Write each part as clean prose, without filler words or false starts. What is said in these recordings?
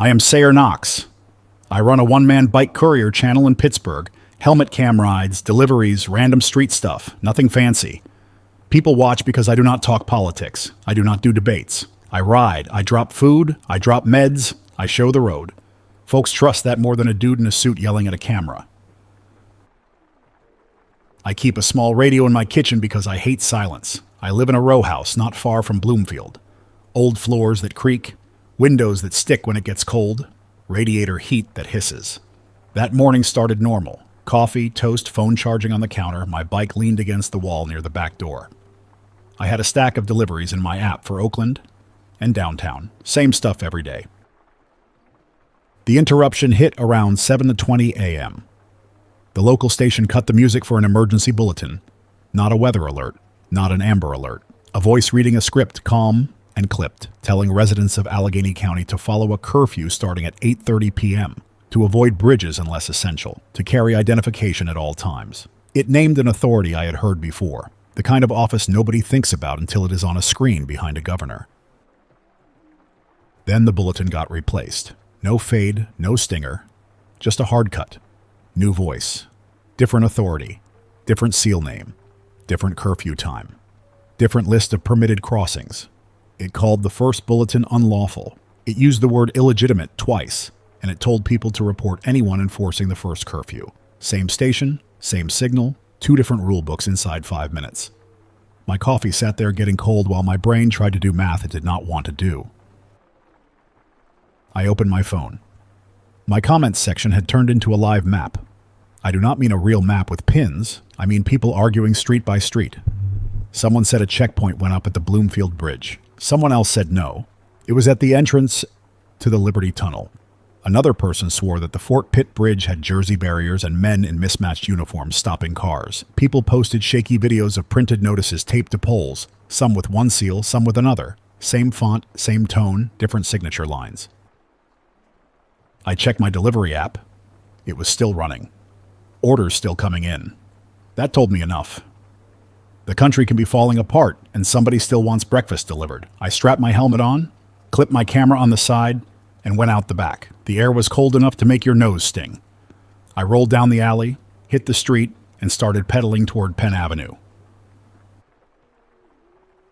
I am Sayer Knox. I run a one-man bike courier channel in Pittsburgh. Helmet cam rides, deliveries, random street stuff. Nothing fancy. People watch because I do not talk politics. I do not do debates. I ride. I drop food. I drop meds. I show the road. Folks trust that more than a dude in a suit yelling at a camera. I keep a small radio in my kitchen because I hate silence. I live in a row house not far from Bloomfield. Old floors that creak, windows that stick when it gets cold, radiator heat that hisses. That morning started normal. Coffee, toast, phone charging on the counter, my bike leaned against the wall near the back door. I had a stack of deliveries in my app for Oakland and downtown. Same stuff every day. The interruption hit around 7:20 a.m. The local station cut the music for an emergency bulletin. Not a weather alert, not an Amber Alert. A voice reading a script, calm and clipped, telling residents of Allegheny County to follow a curfew starting at 8:30 p.m., to avoid bridges unless essential, to carry identification at all times. It named an authority I had heard before, the kind of office nobody thinks about until it is on a screen behind a governor. Then the bulletin got replaced. No fade, no stinger, just a hard cut. New voice, different authority, different seal name, different curfew time, different list of permitted crossings. It called the first bulletin unlawful. It used the word illegitimate twice, and it told people to report anyone enforcing the first curfew. Same station, same signal, 2 different rule books inside 5 minutes. My coffee sat there getting cold while my brain tried to do math it did not want to do. I opened my phone. My comments section had turned into a live map. I do not mean a real map with pins. I mean people arguing street by street. Someone said a checkpoint went up at the Bloomfield Bridge. Someone else said no. It was at the entrance to the Liberty Tunnel. Another person swore that the Fort Pitt Bridge had Jersey barriers and men in mismatched uniforms stopping cars. People posted shaky videos of printed notices taped to poles, some with one seal, some with another. Same font, same tone, different signature lines. I checked my delivery app. It was still running. Orders still coming in. That told me enough. The country can be falling apart, and somebody still wants breakfast delivered. I strapped my helmet on, clipped my camera on the side, and went out the back. The air was cold enough to make your nose sting. I rolled down the alley, hit the street, and started pedaling toward Penn Avenue.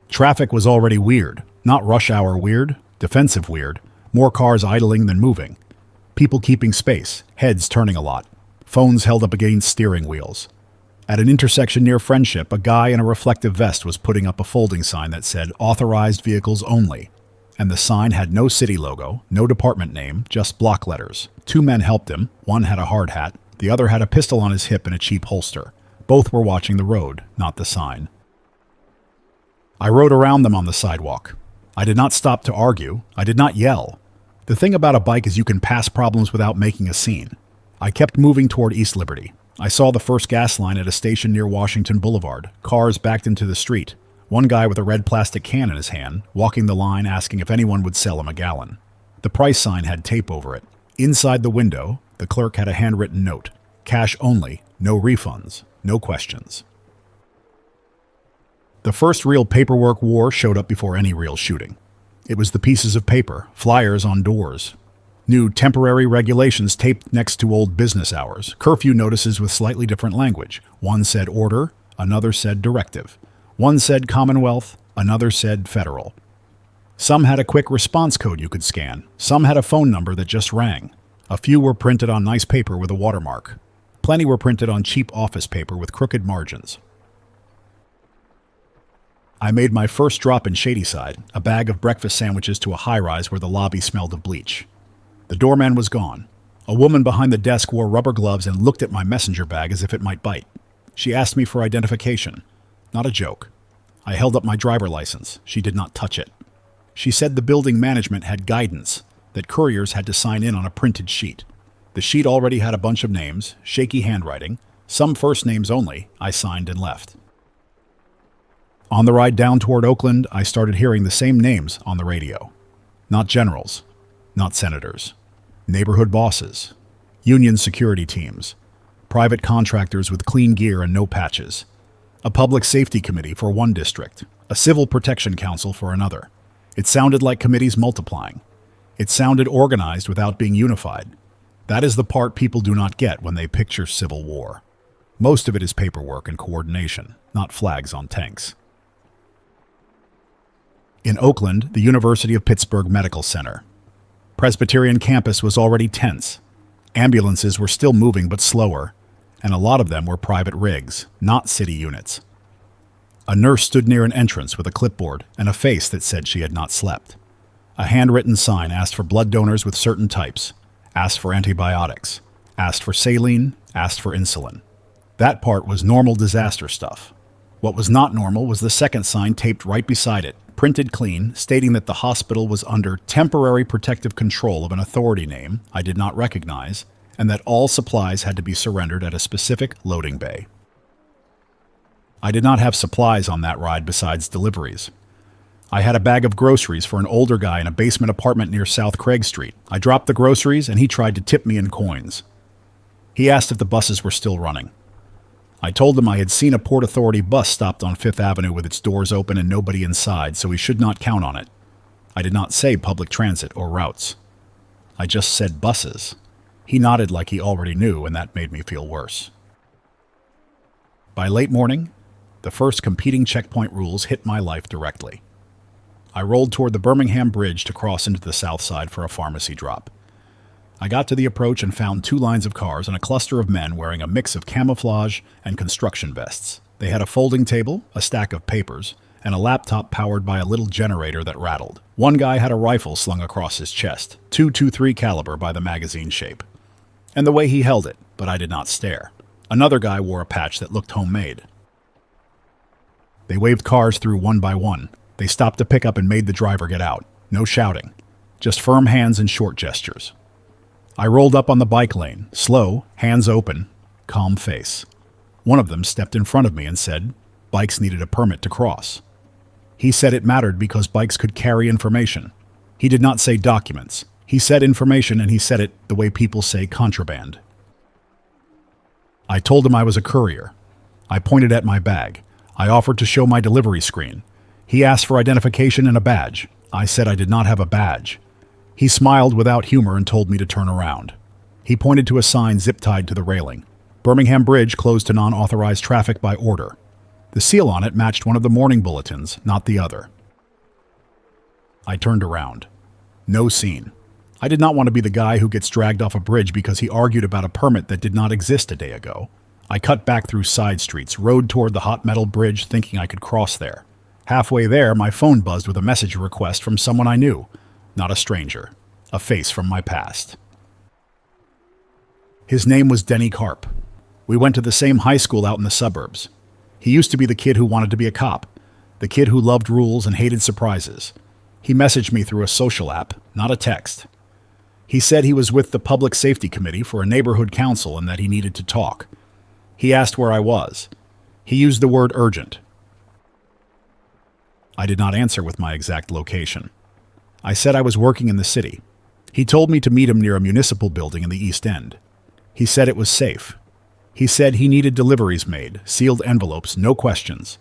Traffic was already weird. Not rush hour weird, defensive weird. More cars idling than moving. People keeping space, heads turning a lot. Phones held up against steering wheels. At an intersection near Friendship, a guy in a reflective vest was putting up a folding sign that said, "Authorized vehicles only." And the sign had no city logo, no department name, just block letters. 2 men helped him. One had a hard hat. The other had a pistol on his hip in a cheap holster. Both were watching the road, not the sign. I rode around them on the sidewalk. I did not stop to argue. I did not yell. The thing about a bike is you can pass problems without making a scene. I kept moving toward East Liberty. I saw the first gas line at a station near Washington Boulevard. Cars backed into the street. One guy with a red plastic can in his hand, walking the line asking if anyone would sell him a gallon. The price sign had tape over it. Inside the window, the clerk had a handwritten note. Cash only, no refunds, no questions. The first real paperwork war showed up before any real shooting. It was the pieces of paper, flyers on doors, new temporary regulations taped next to old business hours, curfew notices with slightly different language. One said order, another said directive. One said Commonwealth, another said federal. Some had a quick response code you could scan. Some had a phone number that just rang. A few were printed on nice paper with a watermark. Plenty were printed on cheap office paper with crooked margins. I made my first drop in Shadyside, a bag of breakfast sandwiches to a high-rise where the lobby smelled of bleach. The doorman was gone. A woman behind the desk wore rubber gloves and looked at my messenger bag as if it might bite. She asked me for identification. Not a joke. I held up my driver license. She did not touch it. She said the building management had guidance, that couriers had to sign in on a printed sheet. The sheet already had a bunch of names, shaky handwriting, some first names only. I signed and left. On the ride down toward Oakland, I started hearing the same names on the radio. Not generals, not senators, neighborhood bosses, union security teams, private contractors with clean gear and no patches, a public safety committee for one district, a civil protection council for another. It sounded like committees multiplying. It sounded organized without being unified. That is the part people do not get when they picture civil war. Most of it is paperwork and coordination, not flags on tanks. In Oakland, the University of Pittsburgh Medical Center. Presbyterian campus was already tense. Ambulances were still moving but slower, and a lot of them were private rigs, not city units. A nurse stood near an entrance with a clipboard and a face that said she had not slept. A handwritten sign asked for blood donors with certain types, asked for antibiotics, asked for saline, asked for insulin. That part was normal disaster stuff. What was not normal was the second sign taped right beside it, printed clean, stating that the hospital was under temporary protective control of an authority name I did not recognize, and that all supplies had to be surrendered at a specific loading bay. I did not have supplies on that ride besides deliveries. I had a bag of groceries for an older guy in a basement apartment near South Craig Street. I dropped the groceries and he tried to tip me in coins. He asked if the buses were still running. I told him I had seen a Port Authority bus stopped on Fifth Avenue with its doors open and nobody inside, so he should not count on it. I did not say public transit or routes. I just said buses. He nodded like he already knew, and that made me feel worse. By late morning, the first competing checkpoint rules hit my life directly. I rolled toward the Birmingham Bridge to cross into the south side for a pharmacy drop. I got to the approach and found 2 lines of cars and a cluster of men wearing a mix of camouflage and construction vests. They had a folding table, a stack of papers, and a laptop powered by a little generator that rattled. One guy had a rifle slung across his chest, .223 caliber by the magazine shape, and the way he held it, but I did not stare. Another guy wore a patch that looked homemade. They waved cars through one by one. They stopped to pick up and made the driver get out. No shouting, just firm hands and short gestures. I rolled up on the bike lane, slow, hands open, calm face. One of them stepped in front of me and said, bikes needed a permit to cross. He said it mattered because bikes could carry information. He did not say documents. He said information, and he said it the way people say contraband. I told him I was a courier. I pointed at my bag. I offered to show my delivery screen. He asked for identification and a badge. I said I did not have a badge. He smiled without humor and told me to turn around. He pointed to a sign zip-tied to the railing. Birmingham Bridge closed to non-authorized traffic by order. The seal on it matched one of the morning bulletins, not the other. I turned around. No scene. I did not want to be the guy who gets dragged off a bridge because he argued about a permit that did not exist a day ago. I cut back through side streets, rode toward the hot metal bridge thinking I could cross there. Halfway there, my phone buzzed with a message request from someone I knew. Not a stranger. A face from my past. His name was Denny Karp. We went to the same high school out in the suburbs. He used to be the kid who wanted to be a cop, the kid who loved rules and hated surprises. He messaged me through a social app, not a text. He said he was with the Public Safety Committee for a neighborhood council and that he needed to talk. He asked where I was. He used the word urgent. I did not answer with my exact location. I said I was working in the city. He told me to meet him near a municipal building in the East End. He said it was safe. He said he needed deliveries made, sealed envelopes, no questions.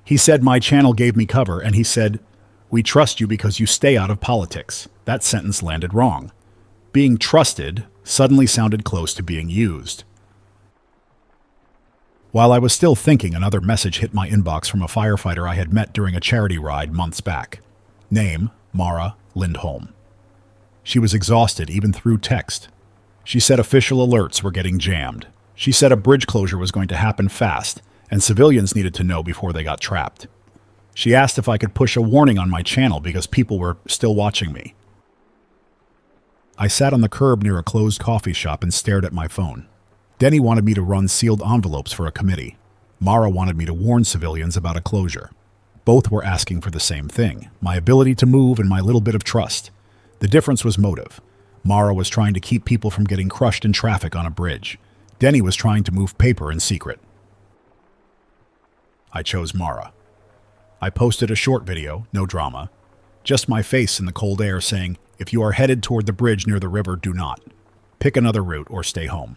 He said my channel gave me cover, and he said, "We trust you because you stay out of politics." That sentence landed wrong. Being trusted suddenly sounded close to being used. While I was still thinking, another message hit my inbox from a firefighter I had met during a charity ride months back. Name, Mara Lindholm. She was exhausted even through text. She said official alerts were getting jammed. She said a bridge closure was going to happen fast, and civilians needed to know before they got trapped. She asked if I could push a warning on my channel because people were still watching me. I sat on the curb near a closed coffee shop and stared at my phone. Denny wanted me to run sealed envelopes for a committee. Mara wanted me to warn civilians about a closure. Both were asking for the same thing, my ability to move and my little bit of trust. The difference was motive. Mara was trying to keep people from getting crushed in traffic on a bridge. Denny was trying to move paper in secret. I chose Mara. I posted a short video, no drama. Just my face in the cold air saying, if you are headed toward the bridge near the river, do not. Pick another route or stay home.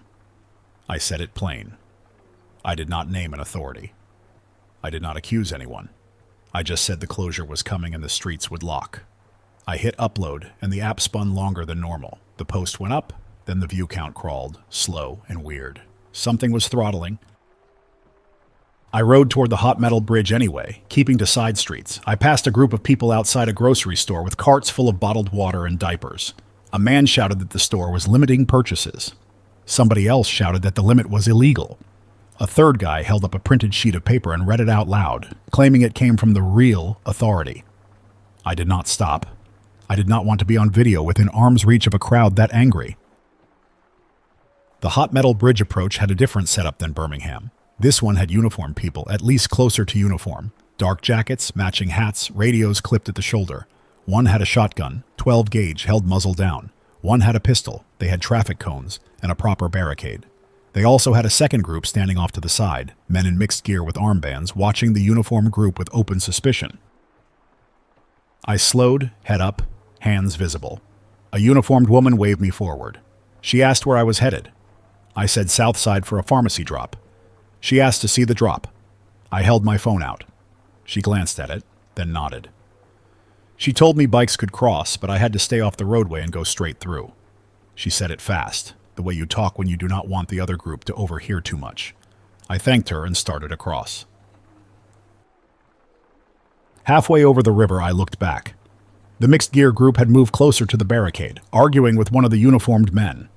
I said it plain. I did not name an authority. I did not accuse anyone. I just said the closure was coming and the streets would lock. I hit upload, and the app spun longer than normal. The post went up, then the view count crawled, slow and weird. Something was throttling. I rode toward the hot metal bridge anyway, keeping to side streets. I passed a group of people outside a grocery store with carts full of bottled water and diapers. A man shouted that the store was limiting purchases. Somebody else shouted that the limit was illegal. A third guy held up a printed sheet of paper and read it out loud, claiming it came from the real authority. I did not stop. I did not want to be on video within arm's reach of a crowd that angry. The hot metal bridge approach had a different setup than Birmingham. This one had uniformed people, at least closer to uniform. Dark jackets, matching hats, radios clipped at the shoulder. One had a shotgun, 12 gauge, held muzzle down. One had a pistol, they had traffic cones, and a proper barricade. They also had a second group standing off to the side, men in mixed gear with armbands, watching the uniformed group with open suspicion. I slowed, head up, hands visible. A uniformed woman waved me forward. She asked where I was headed. I said south side for a pharmacy drop. She asked to see the drop. I held my phone out. She glanced at it, then nodded. She told me bikes could cross, but I had to stay off the roadway and go straight through. She said it fast, the way you talk when you do not want the other group to overhear too much. I thanked her and started across. Halfway over the river, I looked back. The mixed gear group had moved closer to the barricade, arguing with one of the uniformed men.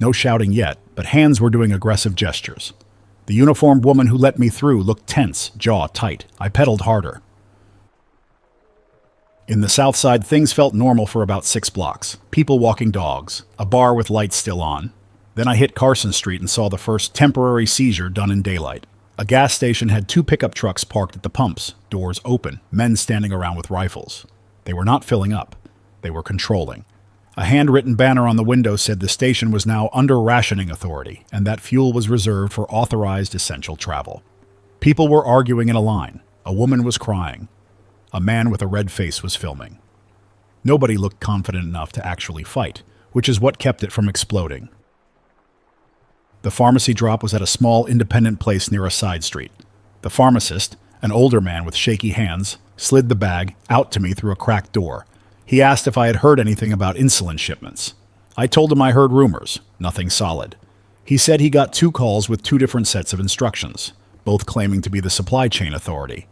No shouting yet, but hands were doing aggressive gestures. The uniformed woman who let me through looked tense, jaw tight. I pedaled harder. In the south side, things felt normal for about 6 blocks. People walking dogs, a bar with lights still on. Then I hit Carson Street and saw the first temporary seizure done in daylight. A gas station had 2 pickup trucks parked at the pumps, doors open, men standing around with rifles. They were not filling up. They were controlling. A handwritten banner on the window said the station was now under rationing authority and that fuel was reserved for authorized essential travel. People were arguing in a line. A woman was crying. A man with a red face was filming. Nobody looked confident enough to actually fight, which is what kept it from exploding. The pharmacy drop was at a small independent place near a side street. The pharmacist, an older man with shaky hands, slid the bag out to me through a cracked door. He asked if I had heard anything about insulin shipments. I told him I heard rumors, nothing solid. He said he got 2 calls with 2 different sets of instructions, both claiming to be the supply chain authority.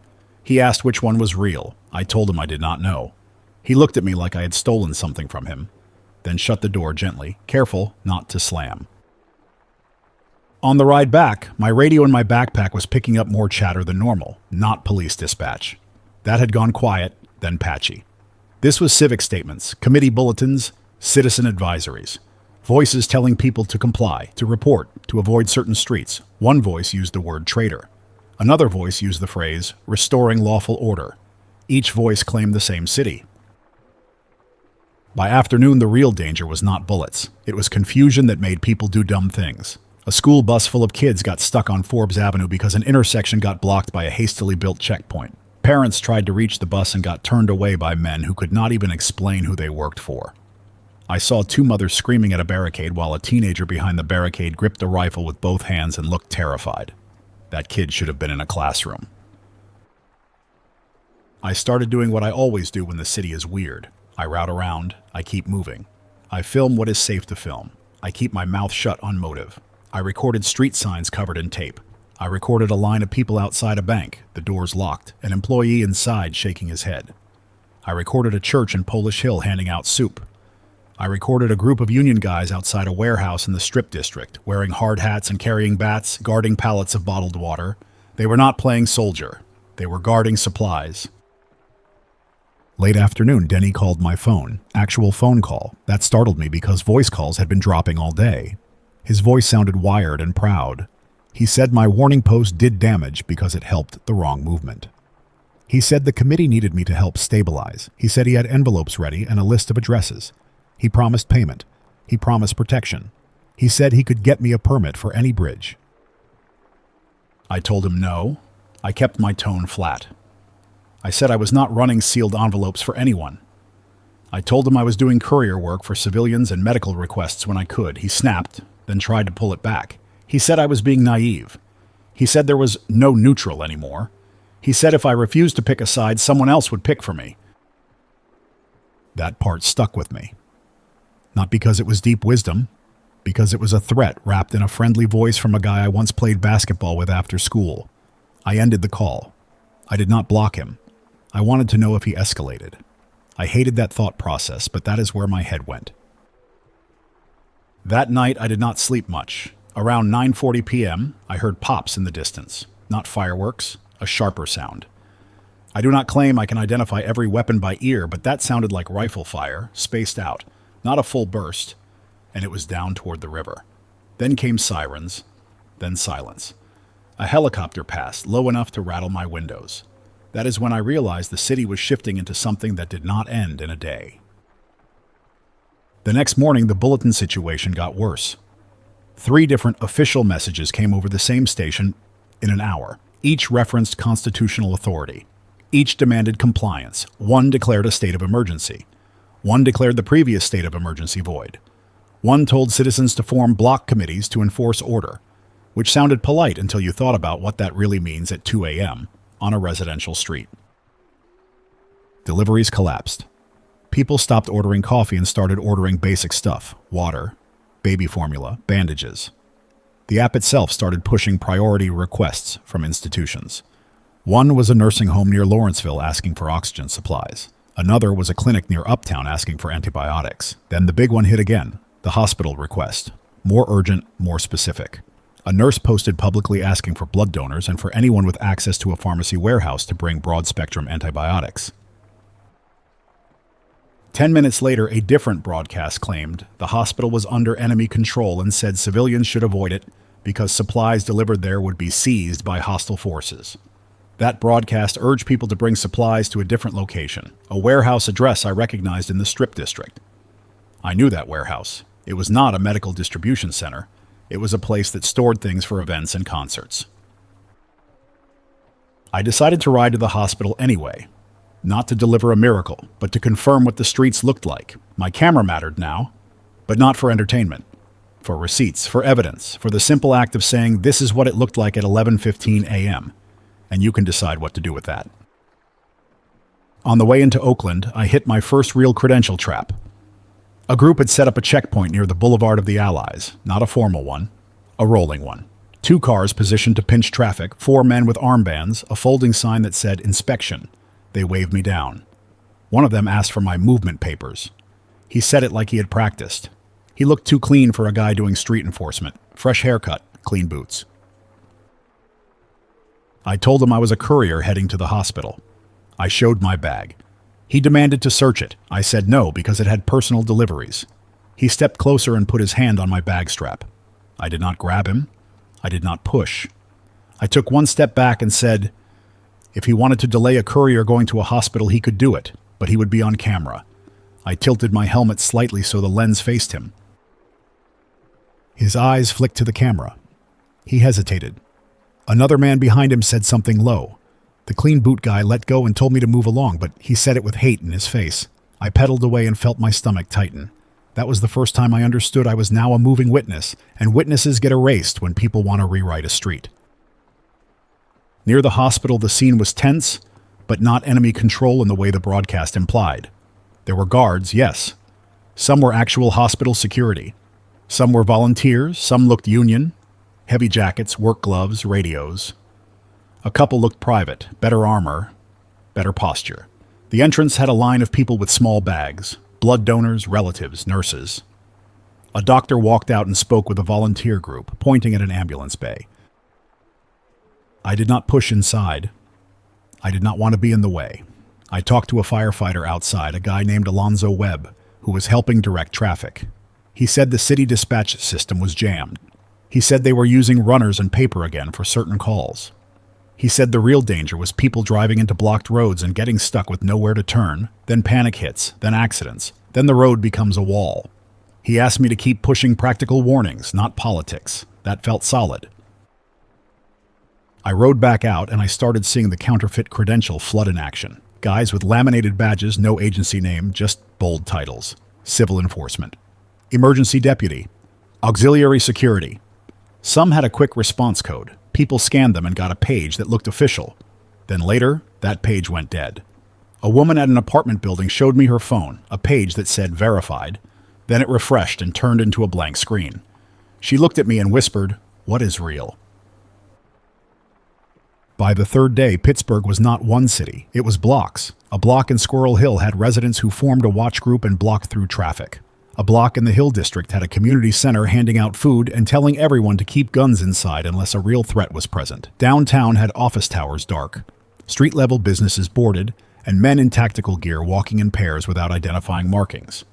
He asked which one was real. I told him I did not know. He looked at me like I had stolen something from him, then shut the door gently, careful not to slam. On the ride back, my radio in my backpack was picking up more chatter than normal, not police dispatch. That had gone quiet, then patchy. This was civic statements, committee bulletins, citizen advisories. Voices telling people to comply, to report, to avoid certain streets. One voice used the word traitor. Another voice used the phrase, restoring lawful order. Each voice claimed the same city. By afternoon, the real danger was not bullets. It was confusion that made people do dumb things. A school bus full of kids got stuck on Forbes Avenue because an intersection got blocked by a hastily built checkpoint. Parents tried to reach the bus and got turned away by men who could not even explain who they worked for. I saw 2 mothers screaming at a barricade while a teenager behind the barricade gripped a rifle with both hands and looked terrified. That kid should have been in a classroom. I started doing what I always do when the city is weird. I route around. I keep moving. I film what is safe to film. I keep my mouth shut on motive. I recorded street signs covered in tape. I recorded a line of people outside a bank, the doors locked, an employee inside shaking his head. I recorded a church in Polish Hill handing out soup. I recorded a group of union guys outside a warehouse in the Strip District, wearing hard hats and carrying bats, guarding pallets of bottled water. They were not playing soldier. They were guarding supplies. Late afternoon, Denny called my phone. Actual phone call. That startled me because voice calls had been dropping all day. His voice sounded wired and proud. He said my warning post did damage because it helped the wrong movement. He said the committee needed me to help stabilize. He said he had envelopes ready and a list of addresses. He promised payment. He promised protection. He said he could get me a permit for any bridge. I told him no. I kept my tone flat. I said I was not running sealed envelopes for anyone. I told him I was doing courier work for civilians and medical requests when I could. He snapped, then tried to pull it back. He said I was being naive. He said there was no neutral anymore. He said if I refused to pick a side, someone else would pick for me. That part stuck with me. Not because it was deep wisdom, because it was a threat wrapped in a friendly voice from a guy I once played basketball with after school. I ended the call. I did not block him. I wanted to know if he escalated. I hated that thought process, but that is where my head went. That night, I did not sleep much. Around 9:40 p.m., I heard pops in the distance. Not fireworks, a sharper sound. I do not claim I can identify every weapon by ear, but that sounded like rifle fire, spaced out, not a full burst, and it was down toward the river. Then came sirens, then silence. A helicopter passed, low enough to rattle my windows. That is when I realized the city was shifting into something that did not end in a day. The next morning, the bulletin situation got worse. 3 different official messages came over the same station in an hour. Each referenced constitutional authority. Each demanded compliance. One declared a state of emergency. One declared the previous state of emergency void. One told citizens to form block committees to enforce order, which sounded polite until you thought about what that really means at 2 a.m. on a residential street. Deliveries collapsed. People stopped ordering coffee and started ordering basic stuff: water, baby formula, bandages. The app itself started pushing priority requests from institutions. One was a nursing home near Lawrenceville asking for oxygen supplies. Another was a clinic near Uptown asking for antibiotics. Then the big one hit again, the hospital request. More urgent, more specific. A nurse posted publicly asking for blood donors and for anyone with access to a pharmacy warehouse to bring broad-spectrum antibiotics. 10 minutes later, a different broadcast claimed the hospital was under enemy control and said civilians should avoid it because supplies delivered there would be seized by hostile forces. That broadcast urged people to bring supplies to a different location, a warehouse address I recognized in the Strip District. I knew that warehouse. It was not a medical distribution center. It was a place that stored things for events and concerts. I decided to ride to the hospital anyway, not to deliver a miracle, but to confirm what the streets looked like. My camera mattered now, but not for entertainment. For receipts, for evidence, for the simple act of saying this is what it looked like at 11:15 a.m., and you can decide what to do with that. On the way into Oakland, I hit my first real credential trap. A group had set up a checkpoint near the Boulevard of the Allies, not a formal one, a rolling one. 2 cars positioned to pinch traffic, 4 men with armbands, a folding sign that said inspection. They waved me down. One of them asked for my movement papers. He said it like he had practiced. He looked too clean for a guy doing street enforcement. Fresh haircut, clean boots. I told him I was a courier heading to the hospital. I showed my bag. He demanded to search it. I said no because it had personal deliveries. He stepped closer and put his hand on my bag strap. I did not grab him. I did not push. I took 1 step back and said, if he wanted to delay a courier going to a hospital, he could do it, but he would be on camera. I tilted my helmet slightly so the lens faced him. His eyes flicked to the camera. He hesitated. Another man behind him said something low. The clean boot guy let go and told me to move along, but he said it with hate in his face. I pedaled away and felt my stomach tighten. That was the first time I understood I was now a moving witness, and witnesses get erased when people want to rewrite a street. Near the hospital, the scene was tense, but not enemy control in the way the broadcast implied. There were guards, yes. Some were actual hospital security. Some were volunteers, some looked union. Heavy jackets, work gloves, radios. A couple looked private, better armor, better posture. The entrance had a line of people with small bags, blood donors, relatives, nurses. A doctor walked out and spoke with a volunteer group, pointing at an ambulance bay. I did not push inside. I did not want to be in the way. I talked to a firefighter outside, a guy named Alonzo Webb, who was helping direct traffic. He said the city dispatch system was jammed. He said they were using runners and paper again for certain calls. He said the real danger was people driving into blocked roads and getting stuck with nowhere to turn, then panic hits, then accidents, then the road becomes a wall. He asked me to keep pushing practical warnings, not politics. That felt solid. I rode back out and I started seeing the counterfeit credential flood in action. Guys with laminated badges, no agency name, just bold titles. Civil enforcement. Emergency deputy. Auxiliary security. Some had a quick response code. People scanned them and got a page that looked official. Then later, that page went dead. A woman at an apartment building showed me her phone, a page that said verified. Then it refreshed and turned into a blank screen. She looked at me and whispered, "What is real?" By the third day, Pittsburgh was not one city, it was blocks. A block in Squirrel Hill had residents who formed a watch group and blocked through traffic. A block in the Hill District had a community center handing out food and telling everyone to keep guns inside unless a real threat was present. Downtown had office towers dark, street-level businesses boarded, and men in tactical gear walking in pairs without identifying markings.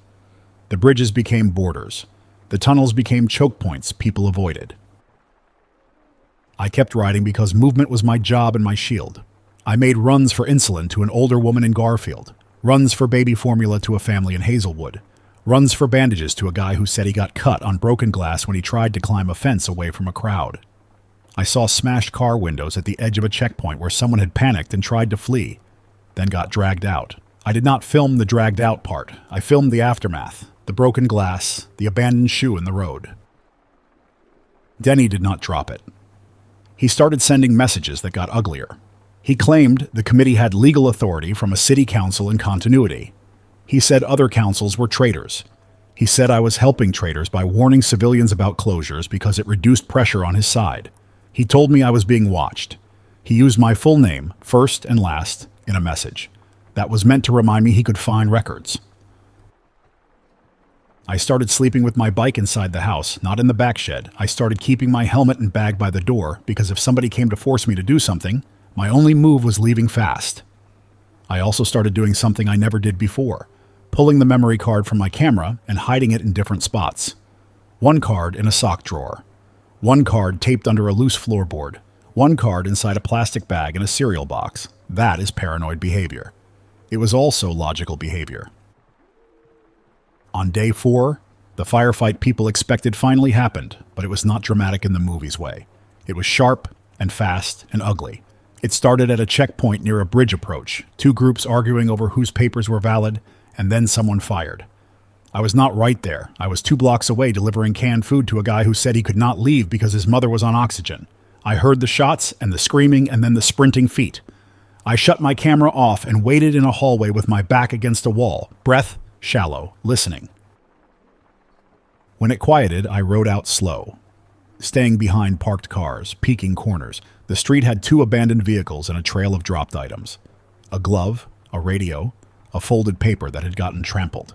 The bridges became borders. The tunnels became choke points people avoided. I kept riding because movement was my job and my shield. I made runs for insulin to an older woman in Garfield, runs for baby formula to a family in Hazelwood, runs for bandages to a guy who said he got cut on broken glass when he tried to climb a fence away from a crowd. I saw smashed car windows at the edge of a checkpoint where someone had panicked and tried to flee, then got dragged out. I did not film the dragged out part. I filmed the aftermath, the broken glass, the abandoned shoe in the road. Denny did not drop it. He started sending messages that got uglier. He claimed the committee had legal authority from a city council in continuity. He said other councils were traitors. He said I was helping traitors by warning civilians about closures because it reduced pressure on his side. He told me I was being watched. He used my full name, first and last, in a message. That was meant to remind me he could find records. I started sleeping with my bike inside the house, not in the back shed. I started keeping my helmet and bag by the door because if somebody came to force me to do something, my only move was leaving fast. I also started doing something I never did before, pulling the memory card from my camera and hiding it in different spots. One card in a sock drawer. One card taped under a loose floorboard. One card inside a plastic bag in a cereal box. That is paranoid behavior. It was also logical behavior. On day 4, the firefight people expected finally happened, but it was not dramatic in the movie's way. It was sharp and fast and ugly. It started at a checkpoint near a bridge approach, 2 groups arguing over whose papers were valid, and then someone fired. I was not right there. I was 2 blocks away delivering canned food to a guy who said he could not leave because his mother was on oxygen. I heard the shots and the screaming and then the sprinting feet. I shut my camera off and waited in a hallway with my back against a wall, breath shallow, listening. When it quieted, I rode out slow, staying behind parked cars, peeking corners. The street had 2 abandoned vehicles and a trail of dropped items. A glove, a radio, a folded paper that had gotten trampled.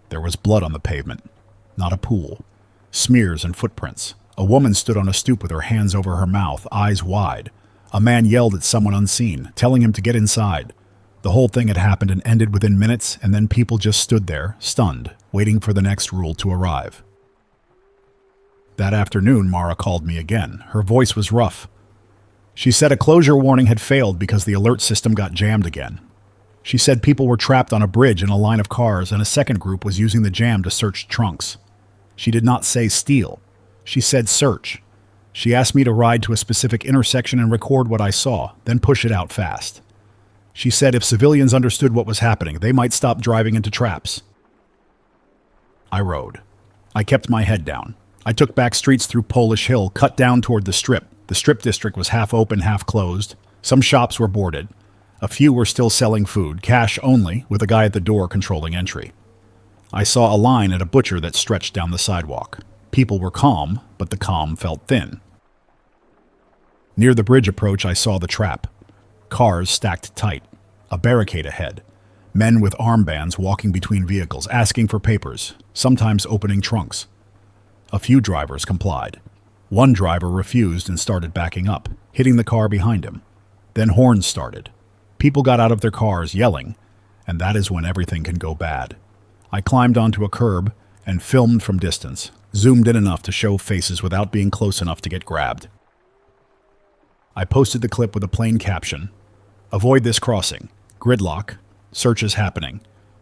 There was blood on the pavement, not a pool. Smears and footprints. A woman stood on a stoop with her hands over her mouth, eyes wide. A man yelled at someone unseen, telling him to get inside. The whole thing had happened and ended within minutes, and then people just stood there, stunned, waiting for the next rule to arrive. That afternoon, Mara called me again. Her voice was rough. She said a closure warning had failed because the alert system got jammed again. She said people were trapped on a bridge in a line of cars and a second group was using the jam to search trunks. She did not say steal. She said search. She asked me to ride to a specific intersection and record what I saw, then push it out fast. She said if civilians understood what was happening, they might stop driving into traps. I rode. I kept my head down. I took back streets through Polish Hill, cut down toward the Strip. The Strip district was half open, half closed. Some shops were boarded. A few were still selling food, cash only, with a guy at the door controlling entry. I saw a line at a butcher that stretched down the sidewalk. People were calm, but the calm felt thin. Near the bridge approach, I saw the trap. Cars stacked tight. A barricade ahead. Men with armbands walking between vehicles, asking for papers, sometimes opening trunks. A few drivers complied. One driver refused and started backing up, hitting the car behind him. Then horns started. People got out of their cars, yelling, and that is when everything can go bad. I climbed onto a curb and filmed from distance, zoomed in enough to show faces without being close enough to get grabbed. I posted the clip with a plain caption, "Avoid this crossing. Gridlock. Searches happening.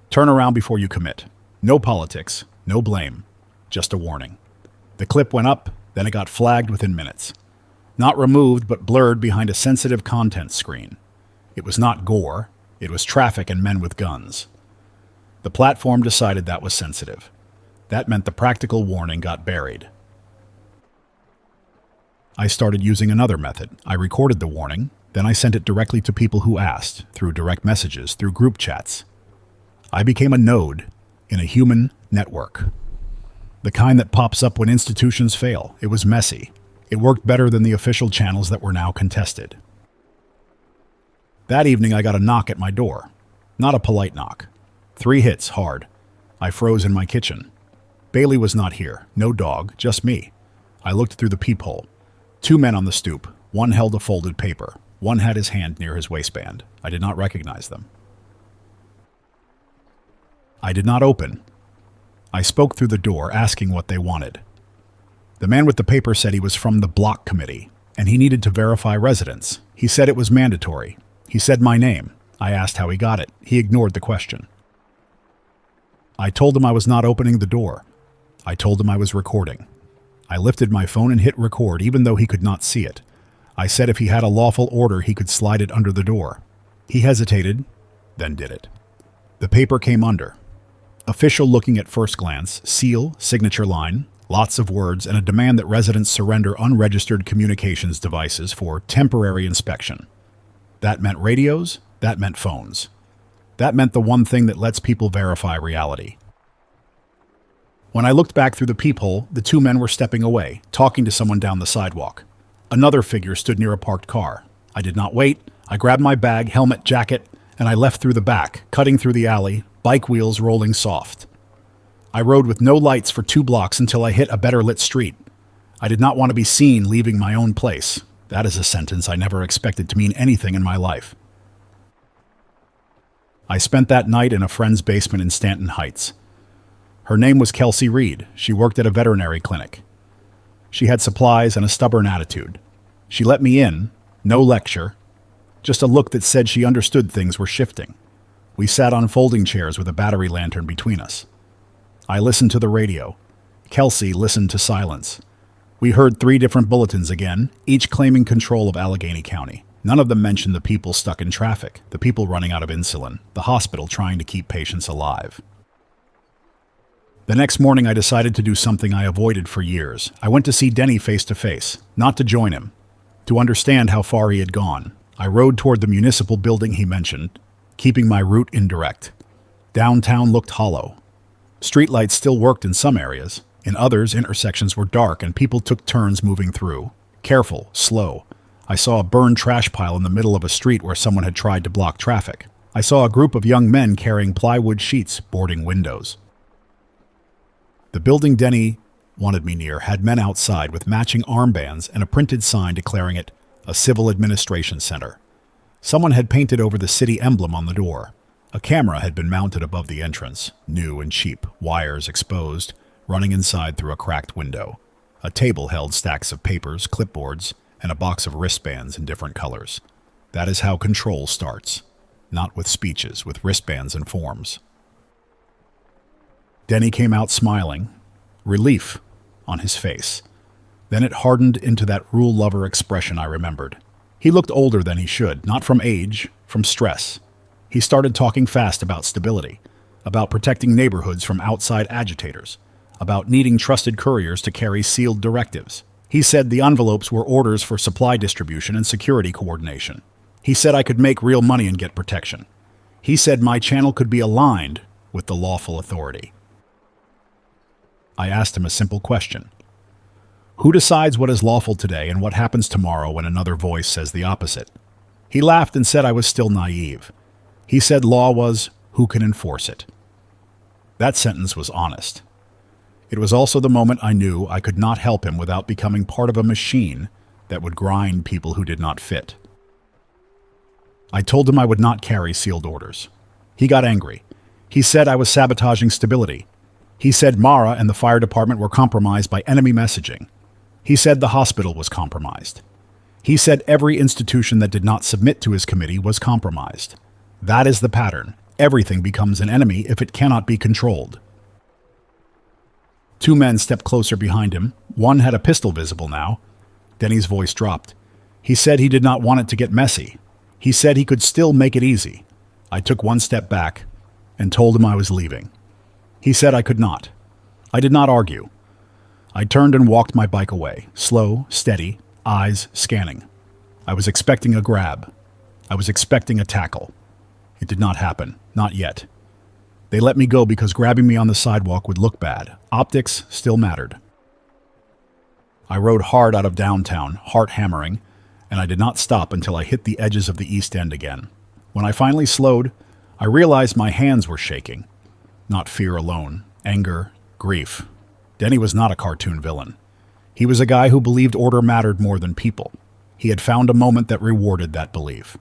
Turn around before you commit. No politics. No blame. Just a warning." The clip went up, then it got flagged within minutes. Not removed, but blurred behind a sensitive content screen. It was not gore. It was traffic and men with guns. The platform decided that was sensitive. That meant the practical warning got buried. I started using another method. I recorded the warning, Then I sent it directly to people who asked, through direct messages, through group chats. I became a node in a human network. The kind that pops up when institutions fail. It was messy. It worked better than the official channels that were now contested. That evening I got a knock at my door. Not a polite knock. 3 hits, hard. I froze in my kitchen. Bailey was not here. No dog, just me. I looked through the peephole. 2 men on the stoop. One held a folded paper. One had his hand near his waistband. I did not recognize them. I did not open. I spoke through the door, asking what they wanted. The man with the paper said he was from the block committee, and he needed to verify residence. He said it was mandatory. He said my name. I asked how he got it. He ignored the question. I told him I was not opening the door. I told him I was recording. I lifted my phone and hit record, even though he could not see it. I said if he had a lawful order, he could slide it under the door. He hesitated, then did it. The paper came under. Official looking at first glance, seal, signature line, lots of words, and a demand that residents surrender unregistered communications devices for temporary inspection. That meant radios, that meant phones. That meant the one thing that lets people verify reality. When I looked back through the peephole, the 2 men were stepping away, talking to someone down the sidewalk. Another figure stood near a parked car. I did not wait. I grabbed my bag, helmet, jacket, and I left through the back, cutting through the alley, bike wheels rolling soft. I rode with no lights for 2 blocks until I hit a better lit street. I did not want to be seen leaving my own place. That is a sentence I never expected to mean anything in my life. I spent that night in a friend's basement in Stanton Heights. Her name was Kelsey Reed. She worked at a veterinary clinic. She had supplies and a stubborn attitude. She let me in, no lecture, just a look that said she understood things were shifting. We sat on folding chairs with a battery lantern between us. I listened to the radio. Kelsey listened to silence. We heard 3 different bulletins again, each claiming control of Allegheny County. None of them mentioned the people stuck in traffic, the people running out of insulin, the hospital trying to keep patients alive. The next morning I decided to do something I avoided for years. I went to see Denny face to face, not to join him, to understand how far he had gone. I rode toward the municipal building he mentioned, keeping my route indirect. Downtown looked hollow. Streetlights still worked in some areas. In others, intersections were dark and people took turns moving through. Careful, slow. I saw a burned trash pile in the middle of a street where someone had tried to block traffic. I saw a group of young men carrying plywood sheets, boarding windows. The building Denny wanted me near had men outside with matching armbands and a printed sign declaring it a civil administration center. Someone had painted over the city emblem on the door. A camera had been mounted above the entrance, new and cheap, wires exposed, running inside through a cracked window. A table held stacks of papers, clipboards, and a box of wristbands in different colors. That is how control starts. Not with speeches, with wristbands and forms. Denny came out smiling, relief on his face. Then it hardened into that rule lover expression I remembered. He looked older than he should, not from age, from stress. He started talking fast about stability, about protecting neighborhoods from outside agitators, about needing trusted couriers to carry sealed directives. He said the envelopes were orders for supply distribution and security coordination. He said I could make real money and get protection. He said my channel could be aligned with the lawful authority. I asked him a simple question. Who decides what is lawful today and what happens tomorrow when another voice says the opposite? He laughed and said I was still naive. He said law was who can enforce it. That sentence was honest. It was also the moment I knew I could not help him without becoming part of a machine that would grind people who did not fit. I told him I would not carry sealed orders. He got angry. He said I was sabotaging stability. He said Mara and the fire department were compromised by enemy messaging. He said the hospital was compromised. He said every institution that did not submit to his committee was compromised. That is the pattern. Everything becomes an enemy if it cannot be controlled. 2 men stepped closer behind him. One had a pistol visible now. Denny's voice dropped. He said he did not want it to get messy. He said he could still make it easy. I took 1 step back and told him I was leaving. He said I could not. I did not argue. I turned and walked my bike away, slow, steady, eyes scanning. I was expecting a grab. I was expecting a tackle. It did not happen. Not yet. They let me go because grabbing me on the sidewalk would look bad. Optics still mattered. I rode hard out of downtown, heart hammering, and I did not stop until I hit the edges of the East End again. When I finally slowed, I realized my hands were shaking. Not fear alone. Anger, grief. Denny was not a cartoon villain. He was a guy who believed order mattered more than people. He had found a moment that rewarded that belief.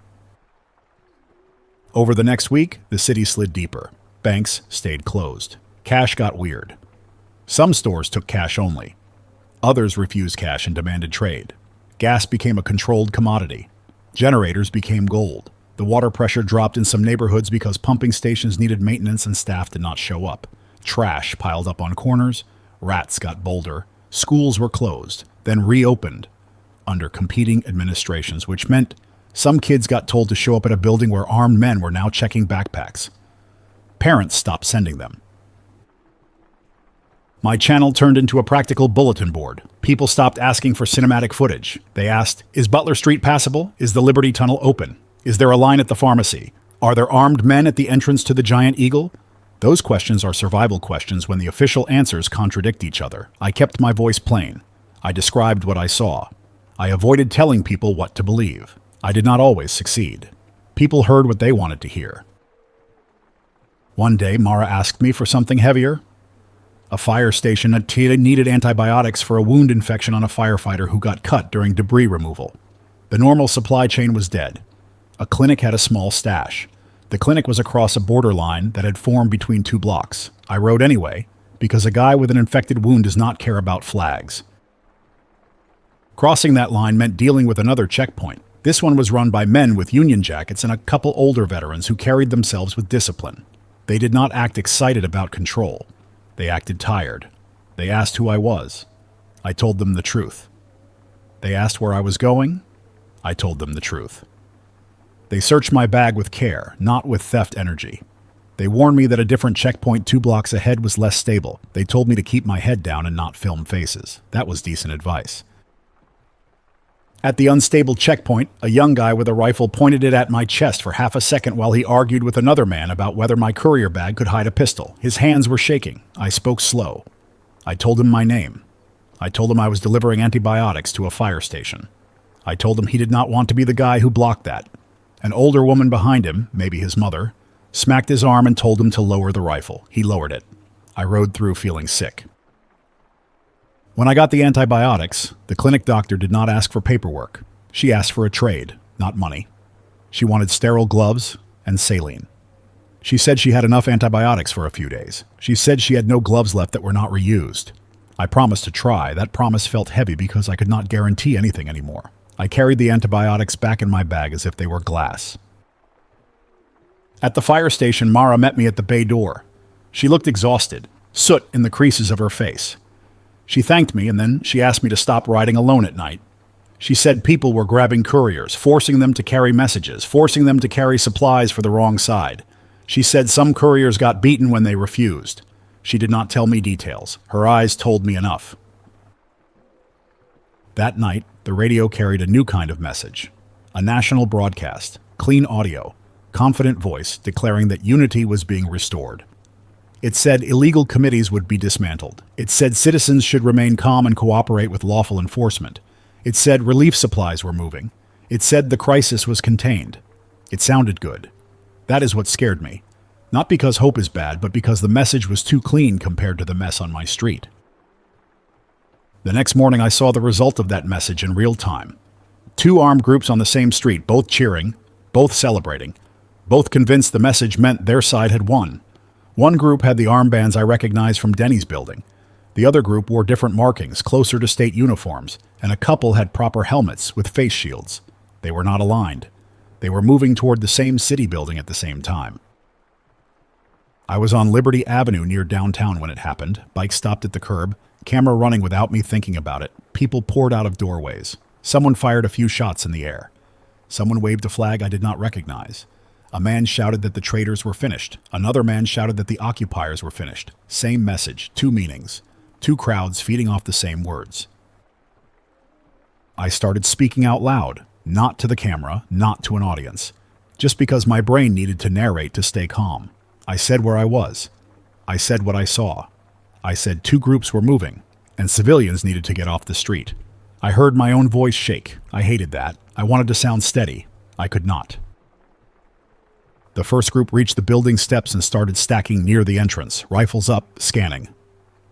Over the next week, the city slid deeper. Banks stayed closed. Cash got weird. Some stores took cash only. Others refused cash and demanded trade. Gas became a controlled commodity. Generators became gold. The water pressure dropped in some neighborhoods because pumping stations needed maintenance and staff did not show up. Trash piled up on corners. Rats got bolder. Schools were closed, then reopened under competing administrations, which meant some kids got told to show up at a building where armed men were now checking backpacks. Parents stopped sending them. My channel turned into a practical bulletin board. People stopped asking for cinematic footage. They asked, is Butler Street passable? Is the Liberty Tunnel open? Is there a line at the pharmacy? Are there armed men at the entrance to the Giant Eagle? Those questions are survival questions when the official answers contradict each other. I kept my voice plain. I described what I saw. I avoided telling people what to believe. I did not always succeed. People heard what they wanted to hear. One day, Mara asked me for something heavier. A fire station needed antibiotics for a wound infection on a firefighter who got cut during debris removal. The normal supply chain was dead. A clinic had a small stash. The clinic was across a borderline that had formed between two blocks. I rode anyway, because a guy with an infected wound does not care about flags. Crossing that line meant dealing with another checkpoint. This one was run by men with union jackets and a couple older veterans who carried themselves with discipline. They did not act excited about control. They acted tired. They asked who I was. I told them the truth. They asked where I was going. I told them the truth. They searched my bag with care, not with theft energy. They warned me that a different checkpoint 2 blocks ahead was less stable. They told me to keep my head down and not film faces. That was decent advice. At the unstable checkpoint, a young guy with a rifle pointed it at my chest for half a second while he argued with another man about whether my courier bag could hide a pistol. His hands were shaking. I spoke slow. I told him my name. I told him I was delivering antibiotics to a fire station. I told him he did not want to be the guy who blocked that. An older woman behind him, maybe his mother, smacked his arm and told him to lower the rifle. He lowered it. I rode through feeling sick. When I got the antibiotics, the clinic doctor did not ask for paperwork. She asked for a trade, not money. She wanted sterile gloves and saline. She said she had enough antibiotics for a few days. She said she had no gloves left that were not reused. I promised to try. That promise felt heavy because I could not guarantee anything anymore. I carried the antibiotics back in my bag as if they were glass. At the fire station, Mara met me at the bay door. She looked exhausted, soot in the creases of her face. She thanked me, and then she asked me to stop riding alone at night. She said people were grabbing couriers, forcing them to carry messages, forcing them to carry supplies for the wrong side. She said some couriers got beaten when they refused. She did not tell me details. Her eyes told me enough. That night, the radio carried a new kind of message. A national broadcast, clean audio, confident voice declaring that unity was being restored. It said illegal committees would be dismantled. It said citizens should remain calm and cooperate with lawful enforcement. It said relief supplies were moving. It said the crisis was contained. It sounded good. That is what scared me. Not because hope is bad, but because the message was too clean compared to the mess on my street. The next morning I saw the result of that message in real time. 2 armed groups on the same street, both cheering, both celebrating, both convinced the message meant their side had won. One group had the armbands I recognized from Denny's building. The other group wore different markings, closer to state uniforms, and a couple had proper helmets with face shields. They were not aligned. They were moving toward the same city building at the same time. I was on Liberty Avenue near downtown when it happened. Bike stopped at the curb, camera running without me thinking about it. People poured out of doorways. Someone fired a few shots in the air. Someone waved a flag I did not recognize. A man shouted that the traitors were finished. Another man shouted that the occupiers were finished. Same message, 2 meanings. 2 crowds feeding off the same words. I started speaking out loud. Not to the camera, not to an audience. Just because my brain needed to narrate to stay calm. I said where I was. I said what I saw. I said 2 groups were moving, and civilians needed to get off the street. I heard my own voice shake. I hated that. I wanted to sound steady. I could not. The first group reached the building steps and started stacking near the entrance, rifles up, scanning.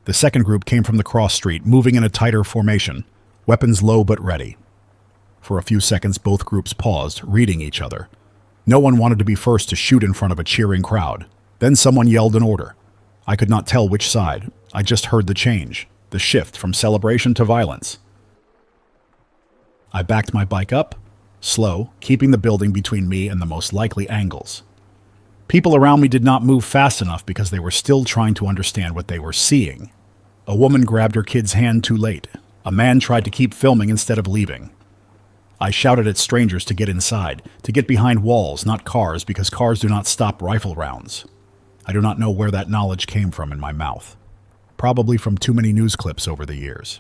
The second group came from the cross street, moving in a tighter formation, weapons low but ready. For a few seconds, both groups paused, reading each other. No one wanted to be first to shoot in front of a cheering crowd. Then someone yelled an order. I could not tell which side. I just heard the change, the shift from celebration to violence. I backed my bike up, slow, keeping the building between me and the most likely angles. People around me did not move fast enough because they were still trying to understand what they were seeing. A woman grabbed her kid's hand too late. A man tried to keep filming instead of leaving. I shouted at strangers to get inside, to get behind walls, not cars, because cars do not stop rifle rounds. I do not know where that knowledge came from in my mouth. Probably from too many news clips over the years.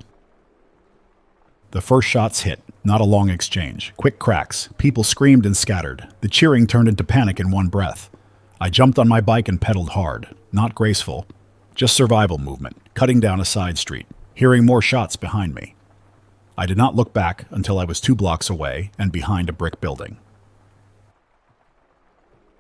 The first shots hit, not a long exchange. Quick cracks. People screamed and scattered. The cheering turned into panic in one breath. I jumped on my bike and pedaled hard. Not graceful. Just survival movement, cutting down a side street, hearing more shots behind me. I did not look back until I was 2 blocks away and behind a brick building.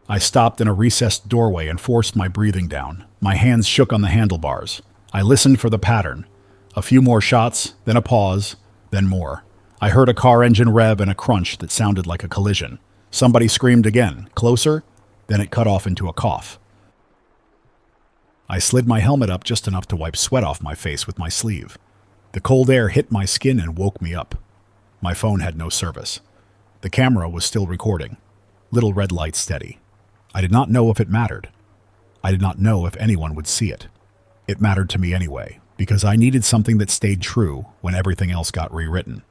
I stopped in a recessed doorway and forced my breathing down. My hands shook on the handlebars. I listened for the pattern. A few more shots, then a pause, then more. I heard a car engine rev and a crunch that sounded like a collision. Somebody screamed again, closer, then it cut off into a cough. I slid my helmet up just enough to wipe sweat off my face with my sleeve. The cold air hit my skin and woke me up. My phone had no service. The camera was still recording. Little red light steady. I did not know if it mattered. I did not know if anyone would see it. It mattered to me anyway, because I needed something that stayed true when everything else got rewritten.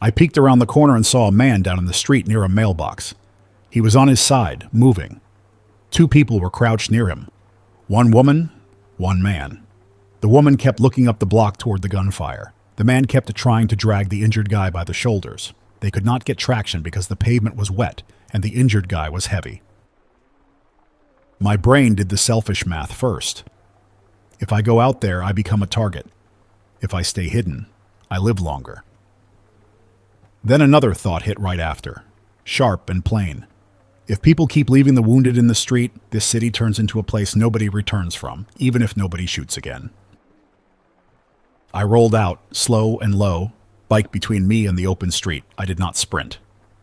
I peeked around the corner and saw a man down in the street near a mailbox. He was on his side, moving. 2 people were crouched near him. 1 woman, 1 man. The woman kept looking up the block toward the gunfire. The man kept trying to drag the injured guy by the shoulders. They could not get traction because the pavement was wet and the injured guy was heavy. My brain did the selfish math first. If I go out there, I become a target. If I stay hidden, I live longer. Then another thought hit right after, sharp and plain. If people keep leaving the wounded in the street, this city turns into a place nobody returns from, even if nobody shoots again. I rolled out, slow and low, bike between me and the open street. I did not sprint.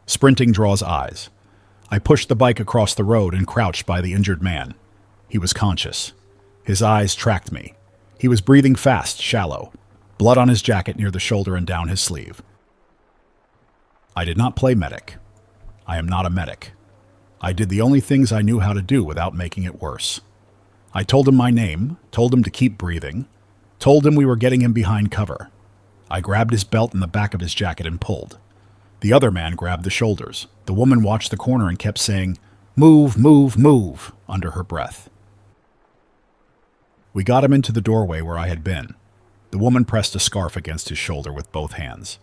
Sprinting draws eyes. I pushed the bike across the road and crouched by the injured man. He was conscious. His eyes tracked me. He was breathing fast, shallow, blood on his jacket near the shoulder and down his sleeve. I did not play medic. I am not a medic. I did the only things I knew how to do without making it worse. I told him my name, told him to keep breathing, told him we were getting him behind cover. I grabbed his belt in the back of his jacket and pulled. The other man grabbed the shoulders. The woman watched the corner and kept saying, "Move, move, move," under her breath. We got him into the doorway where I had been. The woman pressed a scarf against his shoulder with both hands.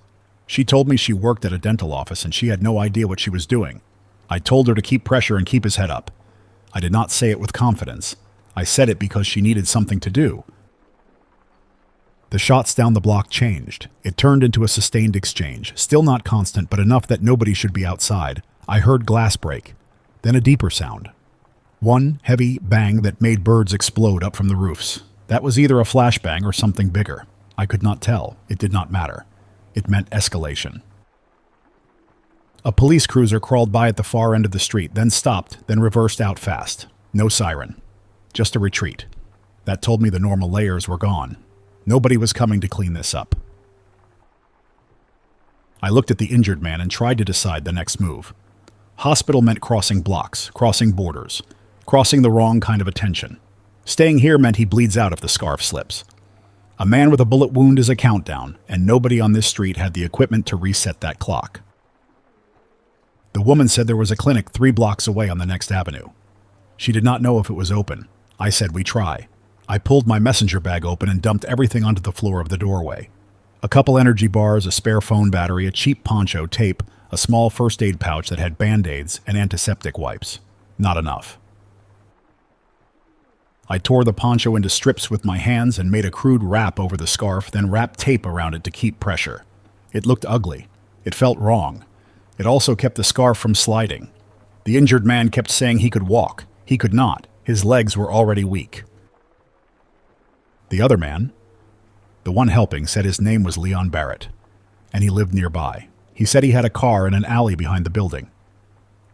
She told me she worked at a dental office and she had no idea what she was doing. I told her to keep pressure and keep his head up. I did not say it with confidence. I said it because she needed something to do. The shots down the block changed. It turned into a sustained exchange, still not constant, but enough that nobody should be outside. I heard glass break, then a deeper sound. One heavy bang that made birds explode up from the roofs. That was either a flashbang or something bigger. I could not tell. It did not matter. It meant escalation. A police cruiser crawled by at the far end of the street, then stopped, then reversed out fast. No siren. Just a retreat. That told me the normal layers were gone. Nobody was coming to clean this up. I looked at the injured man and tried to decide the next move. Hospital meant crossing blocks, crossing borders, crossing the wrong kind of attention. Staying here meant he bleeds out if the scarf slips. A man with a bullet wound is a countdown, and nobody on this street had the equipment to reset that clock. The woman said there was a clinic 3 blocks away on the next avenue. She did not know if it was open. I said we try. I pulled my messenger bag open and dumped everything onto the floor of the doorway. A couple energy bars, a spare phone battery, a cheap poncho, tape, a small first aid pouch that had band-aids and antiseptic wipes. Not enough. I tore the poncho into strips with my hands and made a crude wrap over the scarf, then wrapped tape around it to keep pressure. It looked ugly. It felt wrong. It also kept the scarf from sliding. The injured man kept saying he could walk. He could not. His legs were already weak. The other man, the one helping, said his name was Leon Barrett, and he lived nearby. He said he had a car in an alley behind the building.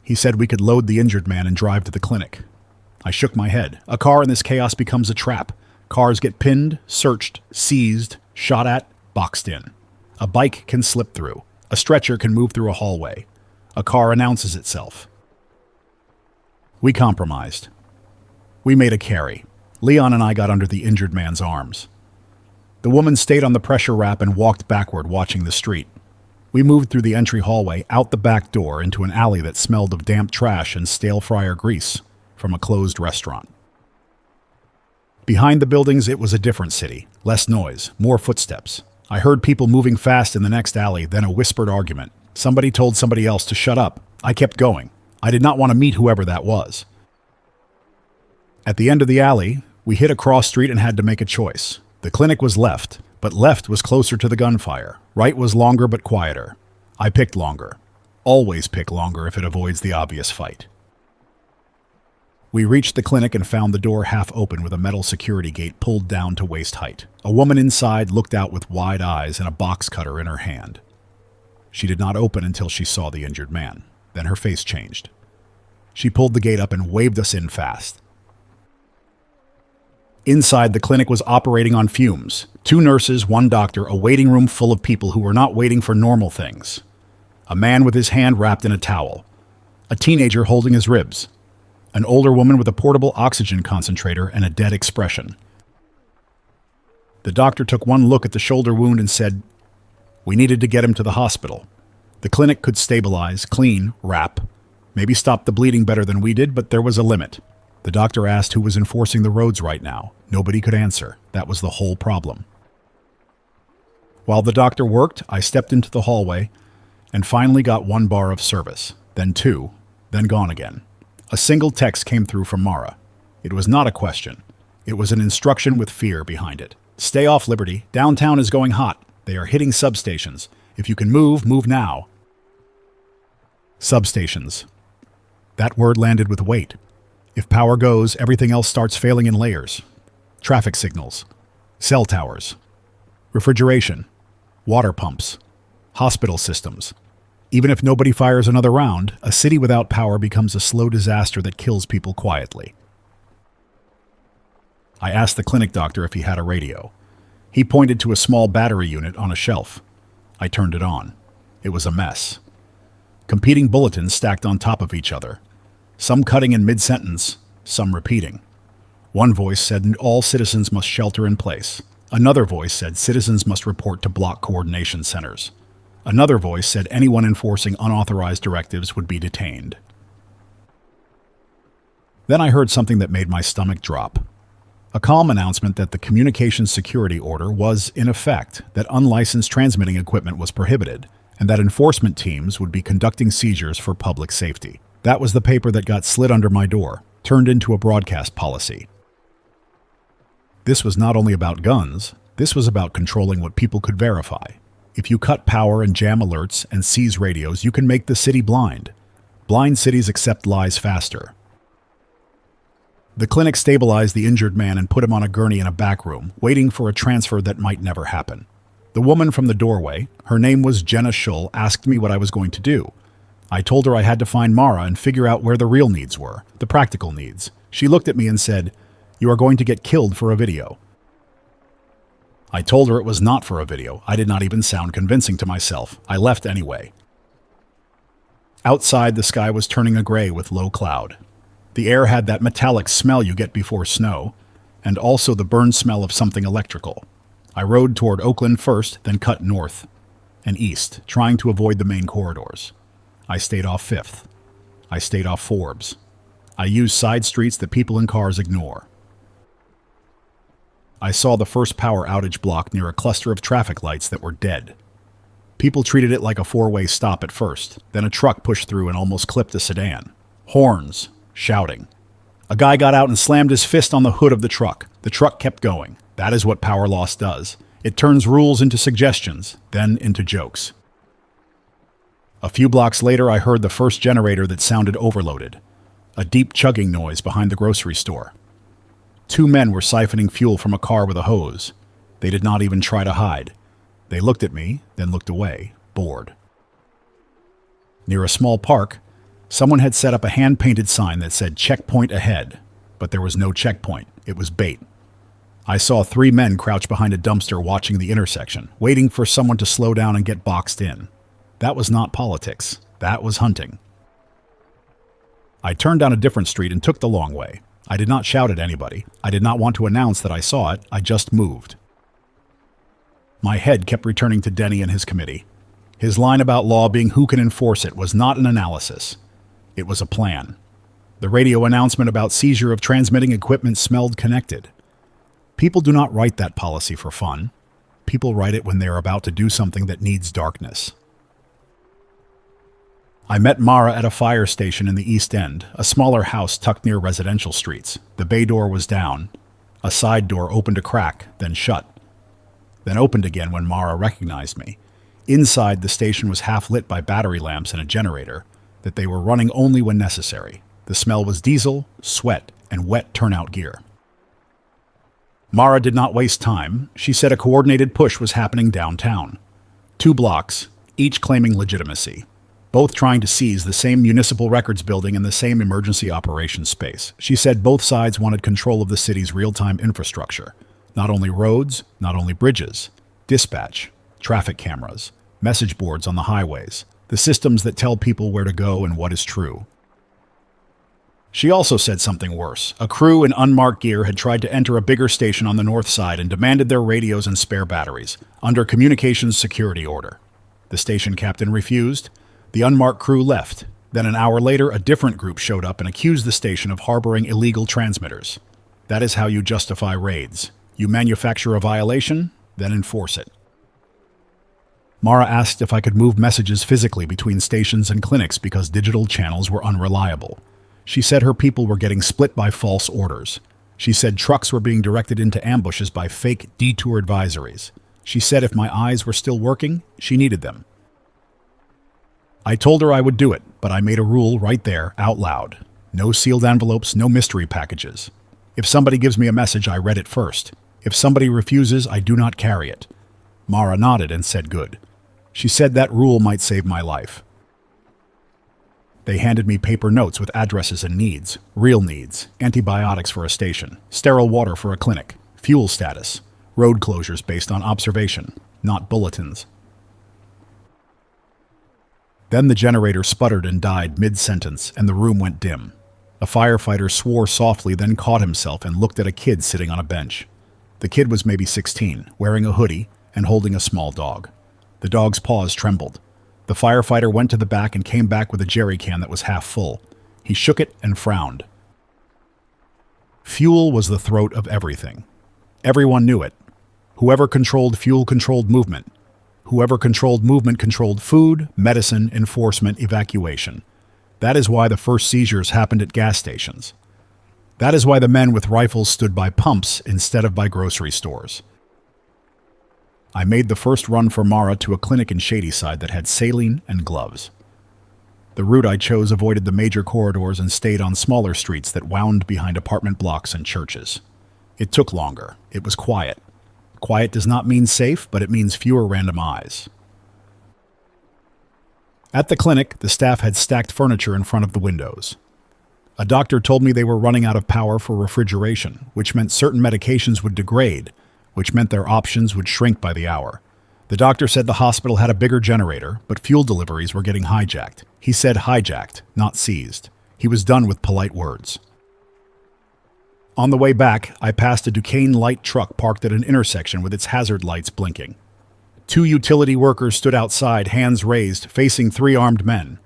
He said we could load the injured man and drive to the clinic. I shook my head. A car in this chaos becomes a trap. Cars get pinned, searched, seized, shot at, boxed in. A bike can slip through. A stretcher can move through a hallway. A car announces itself. We compromised. We made a carry. Leon and I got under the injured man's arms. The woman stayed on the pressure wrap and walked backward, watching the street. We moved through the entry hallway, out the back door, into an alley that smelled of damp trash and stale fryer grease from a closed restaurant. Behind the buildings, it was a different city. Less noise, more footsteps. I heard people moving fast in the next alley, then a whispered argument. Somebody told somebody else to shut up. I kept going. I did not want to meet whoever that was. At the end of the alley, we hit a cross street and had to make a choice. The clinic was left, but left was closer to the gunfire. Right was longer but quieter. I picked longer. Always pick longer if it avoids the obvious fight. We reached the clinic and found the door half open with a metal security gate pulled down to waist height. A woman inside looked out with wide eyes and a box cutter in her hand. She did not open until she saw the injured man. Then her face changed. She pulled the gate up and waved us in fast. Inside, the clinic was operating on fumes. 2 nurses, 1 doctor, a waiting room full of people who were not waiting for normal things. A man with his hand wrapped in a towel. A teenager holding his ribs. An older woman with a portable oxygen concentrator and a dead expression. The doctor took one look at the shoulder wound and said, "We needed to get him to the hospital. The clinic could stabilize, clean, wrap, maybe stop the bleeding better than we did, but there was a limit." The doctor asked who was enforcing the roads right now. Nobody could answer. That was the whole problem. While the doctor worked, I stepped into the hallway and finally got 1 bar of service, then 2, then gone again. A single text came through from Mara. It was not a question. It was an instruction with fear behind it. "Stay off Liberty. Downtown is going hot. They are hitting substations. If you can move, move now." Substations. That word landed with weight. If power goes, everything else starts failing in layers. Traffic signals. Cell towers. Refrigeration. Water pumps. Hospital systems. Even if nobody fires another round, a city without power becomes a slow disaster that kills people quietly. I asked the clinic doctor if he had a radio. He pointed to a small battery unit on a shelf. I turned it on. It was a mess. Competing bulletins stacked on top of each other. Some cutting in mid-sentence, some repeating. One voice said all citizens must shelter in place. Another voice said citizens must report to block coordination centers. Another voice said anyone enforcing unauthorized directives would be detained. Then I heard something that made my stomach drop. A calm announcement that the communications security order was, in effect, that unlicensed transmitting equipment was prohibited, and that enforcement teams would be conducting seizures for public safety. That was the paper that got slid under my door, turned into a broadcast policy. This was not only about guns, this was about controlling what people could verify. If you cut power and jam alerts and seize radios, you can make the city blind. Blind cities accept lies faster. The clinic stabilized the injured man and put him on a gurney in a back room, waiting for a transfer that might never happen. The woman from the doorway, her name was Jenna Schull, asked me what I was going to do. I told her I had to find Mara and figure out where the real needs were, the practical needs. She looked at me and said, "You are going to get killed for a video." I told her it was not for a video. I did not even sound convincing to myself. I left anyway. Outside, the sky was turning a gray with low cloud. The air had that metallic smell you get before snow, and also the burn smell of something electrical. I rode toward Oakland first, then cut north and east, trying to avoid the main corridors. I stayed off 5th. I stayed off Forbes. I used side streets that people in cars ignore. I saw the first power outage block near a cluster of traffic lights that were dead. People treated it like a four-way stop at first, then a truck pushed through and almost clipped a sedan. Horns, shouting. A guy got out and slammed his fist on the hood of the truck. The truck kept going. That is what power loss does. It turns rules into suggestions, then into jokes. A few blocks later, I heard the first generator that sounded overloaded. A deep chugging noise behind the grocery store. 2 men were siphoning fuel from a car with a hose. They did not even try to hide. They looked at me, then looked away, bored. Near a small park, someone had set up a hand-painted sign that said "Checkpoint ahead," but there was no checkpoint. It was bait. I saw 3 men crouch behind a dumpster watching the intersection, waiting for someone to slow down and get boxed in. That was not politics. That was hunting. I turned down a different street and took the long way. I did not shout at anybody. I did not want to announce that I saw it. I just moved. My head kept returning to Denny and his committee. His line about law being who can enforce it was not an analysis. It was a plan. The radio announcement about seizure of transmitting equipment smelled connected. People do not write that policy for fun. People write it when they are about to do something that needs darkness. I met Mara at a fire station in the East End, a smaller house tucked near residential streets. The bay door was down. A side door opened a crack, then shut. Then opened again when Mara recognized me. Inside, the station was half lit by battery lamps and a generator, that they were running only when necessary. The smell was diesel, sweat, and wet turnout gear. Mara did not waste time. She said a coordinated push was happening downtown. 2 blocks, each claiming legitimacy. Both trying to seize the same municipal records building and the same emergency operations space. She said both sides wanted control of the city's real-time infrastructure. Not only roads, not only bridges, dispatch, traffic cameras, message boards on the highways, the systems that tell people where to go and what is true. She also said something worse. A crew in unmarked gear had tried to enter a bigger station on the north side and demanded their radios and spare batteries, under communications security order. The station captain refused. The unmarked crew left. Then an hour later, a different group showed up and accused the station of harboring illegal transmitters. That is how you justify raids. You manufacture a violation, then enforce it. Mara asked if I could move messages physically between stations and clinics because digital channels were unreliable. She said her people were getting split by false orders. She said trucks were being directed into ambushes by fake detour advisories. She said if my eyes were still working, she needed them. I told her I would do it, but I made a rule right there, out loud. No sealed envelopes, no mystery packages. If somebody gives me a message, I read it first. If somebody refuses, I do not carry it. Mara nodded and said good. She said that rule might save my life. They handed me paper notes with addresses and needs, real needs, antibiotics for a station, sterile water for a clinic, fuel status, road closures based on observation, not bulletins. Then the generator sputtered and died mid-sentence, and the room went dim. A firefighter swore softly, then caught himself and looked at a kid sitting on a bench. The kid was maybe 16, wearing a hoodie and holding a small dog. The dog's paws trembled. The firefighter went to the back and came back with a jerry can that was half full. He shook it and frowned. Fuel was the throat of everything. Everyone knew it. Whoever controlled fuel controlled movement. Whoever controlled movement controlled food, medicine, enforcement, evacuation. That is why the first seizures happened at gas stations. That is why the men with rifles stood by pumps instead of by grocery stores. I made the first run for Mara to a clinic in Shadyside that had saline and gloves. The route I chose avoided the major corridors and stayed on smaller streets that wound behind apartment blocks and churches. It took longer. It was quiet. Quiet does not mean safe, but it means fewer random eyes. At the clinic, the staff had stacked furniture in front of the windows. A doctor told me they were running out of power for refrigeration, which meant certain medications would degrade, which meant their options would shrink by the hour. The doctor said the hospital had a bigger generator, but fuel deliveries were getting hijacked. He said hijacked, not seized. He was done with polite words. On the way back, I passed a Duquesne light truck parked at an intersection with its hazard lights blinking. 2 utility workers stood outside, hands raised, facing 3 armed men.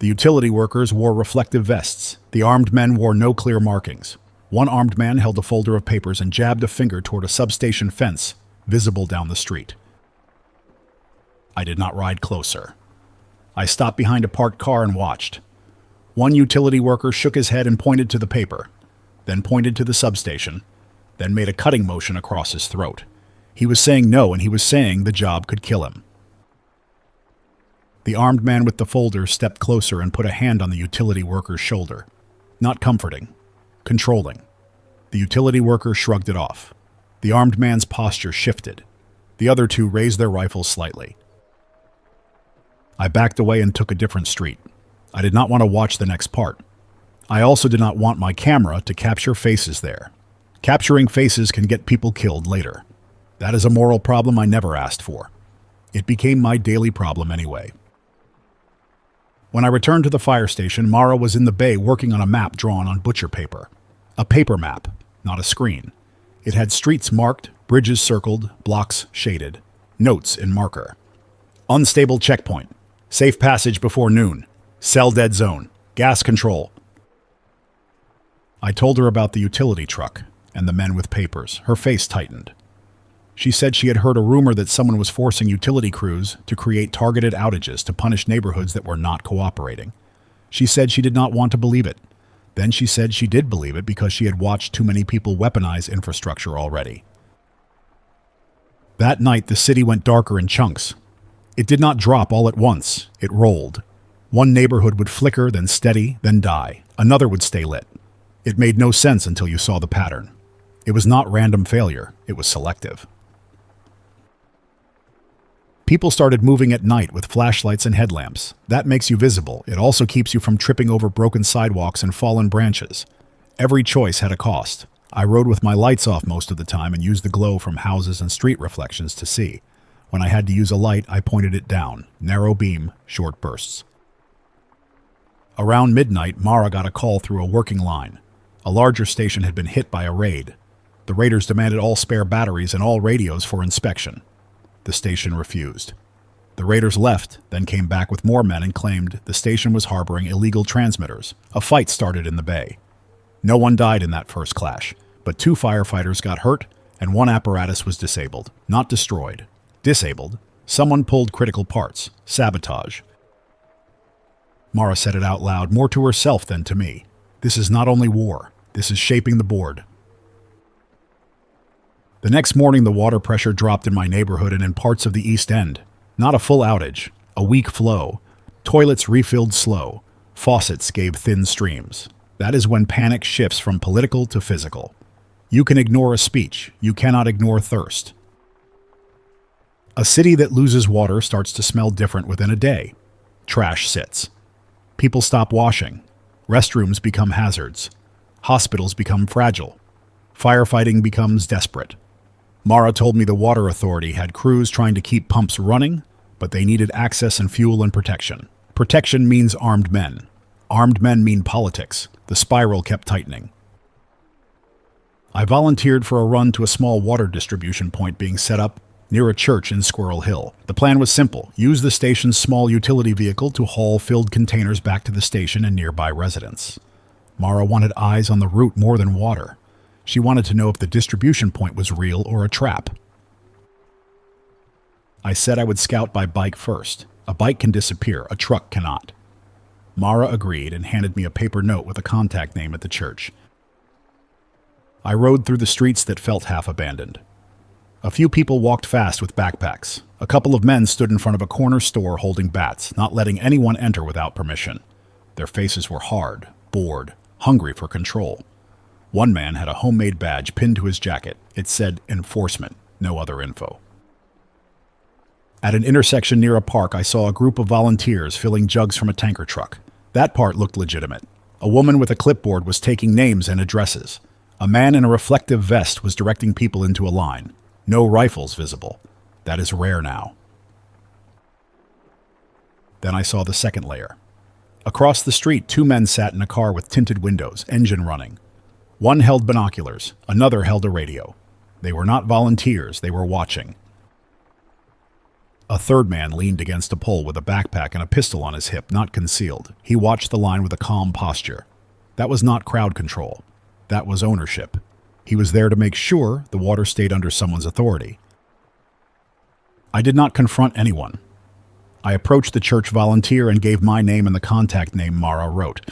The utility workers wore reflective vests. The armed men wore no clear markings. One armed man held a folder of papers and jabbed a finger toward a substation fence, visible down the street. I did not ride closer. I stopped behind a parked car and watched. One utility worker shook his head and pointed to the paper, then pointed to the substation, then made a cutting motion across his throat. He was saying no, and he was saying the job could kill him. The armed man with the folder stepped closer and put a hand on the utility worker's shoulder. Not comforting, controlling. The utility worker shrugged it off. The armed man's posture shifted. The other two raised their rifles slightly. I backed away and took a different street. I did not want to watch the next part. I also did not want my camera to capture faces there. Capturing faces can get people killed later. That is a moral problem I never asked for. It became my daily problem anyway. When I returned to the fire station, Mara was in the bay working on a map drawn on butcher paper. A paper map, not a screen. It had streets marked, bridges circled, blocks shaded, notes in marker. Unstable checkpoint. Safe passage before noon. Cell dead zone. Gas control. I told her about the utility truck and the men with papers. Her face tightened. She said she had heard a rumor that someone was forcing utility crews to create targeted outages to punish neighborhoods that were not cooperating. She said she did not want to believe it. Then she said she did believe it because she had watched too many people weaponize infrastructure already. That night, the city went darker in chunks. It did not drop all at once. It rolled. One neighborhood would flicker, then steady, then die. Another would stay lit. It made no sense until you saw the pattern. It was not random failure. It was selective. People started moving at night with flashlights and headlamps. That makes you visible. It also keeps you from tripping over broken sidewalks and fallen branches. Every choice had a cost. I rode with my lights off most of the time and used the glow from houses and street reflections to see. When I had to use a light, I pointed it down. Narrow beam, short bursts. Around midnight, Mara got a call through a working line. A larger station had been hit by a raid. The raiders demanded all spare batteries and all radios for inspection. The station refused. The raiders left, then came back with more men and claimed the station was harboring illegal transmitters. A fight started in the bay. No one died in that first clash, but 2 firefighters got hurt and 1 apparatus was disabled. Not destroyed. Disabled. Someone pulled critical parts. Sabotage. Mara said it out loud, more to herself than to me. This is not only war. This is shaping the board. The next morning, the water pressure dropped in my neighborhood and in parts of the East End. Not a full outage, a weak flow. Toilets refilled slow. Faucets gave thin streams. That is when panic shifts from political to physical. You can ignore a speech. You cannot ignore thirst. A city that loses water starts to smell different within a day. Trash sits. People stop washing. Restrooms become hazards. Hospitals become fragile. Firefighting becomes desperate. Mara told me the water authority had crews trying to keep pumps running, but they needed access and fuel and protection. Protection means armed men. Armed men mean politics. The spiral kept tightening. I volunteered for a run to a small water distribution point being set up near a church in Squirrel Hill. The plan was simple. Use the station's small utility vehicle to haul filled containers back to the station and nearby residents. Mara wanted eyes on the route more than water. She wanted to know if the distribution point was real or a trap. I said I would scout by bike first. A bike can disappear, a truck cannot. Mara agreed and handed me a paper note with a contact name at the church. I rode through the streets that felt half abandoned. A few people walked fast with backpacks. A couple of men stood in front of a corner store holding bats, not letting anyone enter without permission. Their faces were hard, bored, hungry for control. One man had a homemade badge pinned to his jacket. It said enforcement, no other info. At an intersection near a park, I saw a group of volunteers filling jugs from a tanker truck. That part looked legitimate. A woman with a clipboard was taking names and addresses. A man in a reflective vest was directing people into a line. No rifles visible. That is rare now. Then I saw the second layer. Across the street, 2 men sat in a car with tinted windows, engine running. One held binoculars, another held a radio. They were not volunteers, they were watching. A third man leaned against a pole with a backpack and a pistol on his hip, not concealed. He watched the line with a calm posture. That was not crowd control. That was ownership. He was there to make sure the water stayed under someone's authority. I did not confront anyone. I approached the church volunteer and gave my name and the contact name Mara wrote.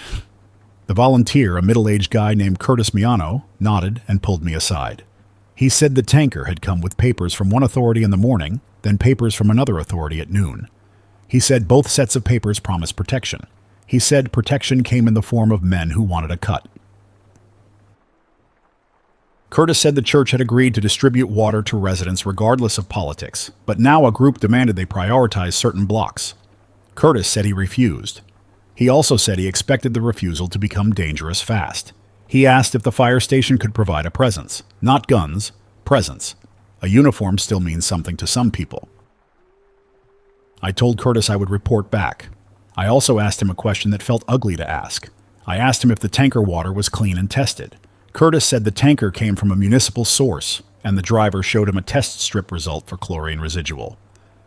The volunteer, a middle-aged guy named Curtis Miano, nodded and pulled me aside. He said the tanker had come with papers from one authority in the morning, then papers from another authority at noon. He said both sets of papers promised protection. He said protection came in the form of men who wanted a cut. Curtis said the church had agreed to distribute water to residents regardless of politics, but now a group demanded they prioritize certain blocks. Curtis said he refused. He also said he expected the refusal to become dangerous fast. He asked if the fire station could provide a presence. Not guns, presence. A uniform still means something to some people. I told Curtis I would report back. I also asked him a question that felt ugly to ask. I asked him if the tanker water was clean and tested. Curtis said the tanker came from a municipal source, and the driver showed him a test strip result for chlorine residual.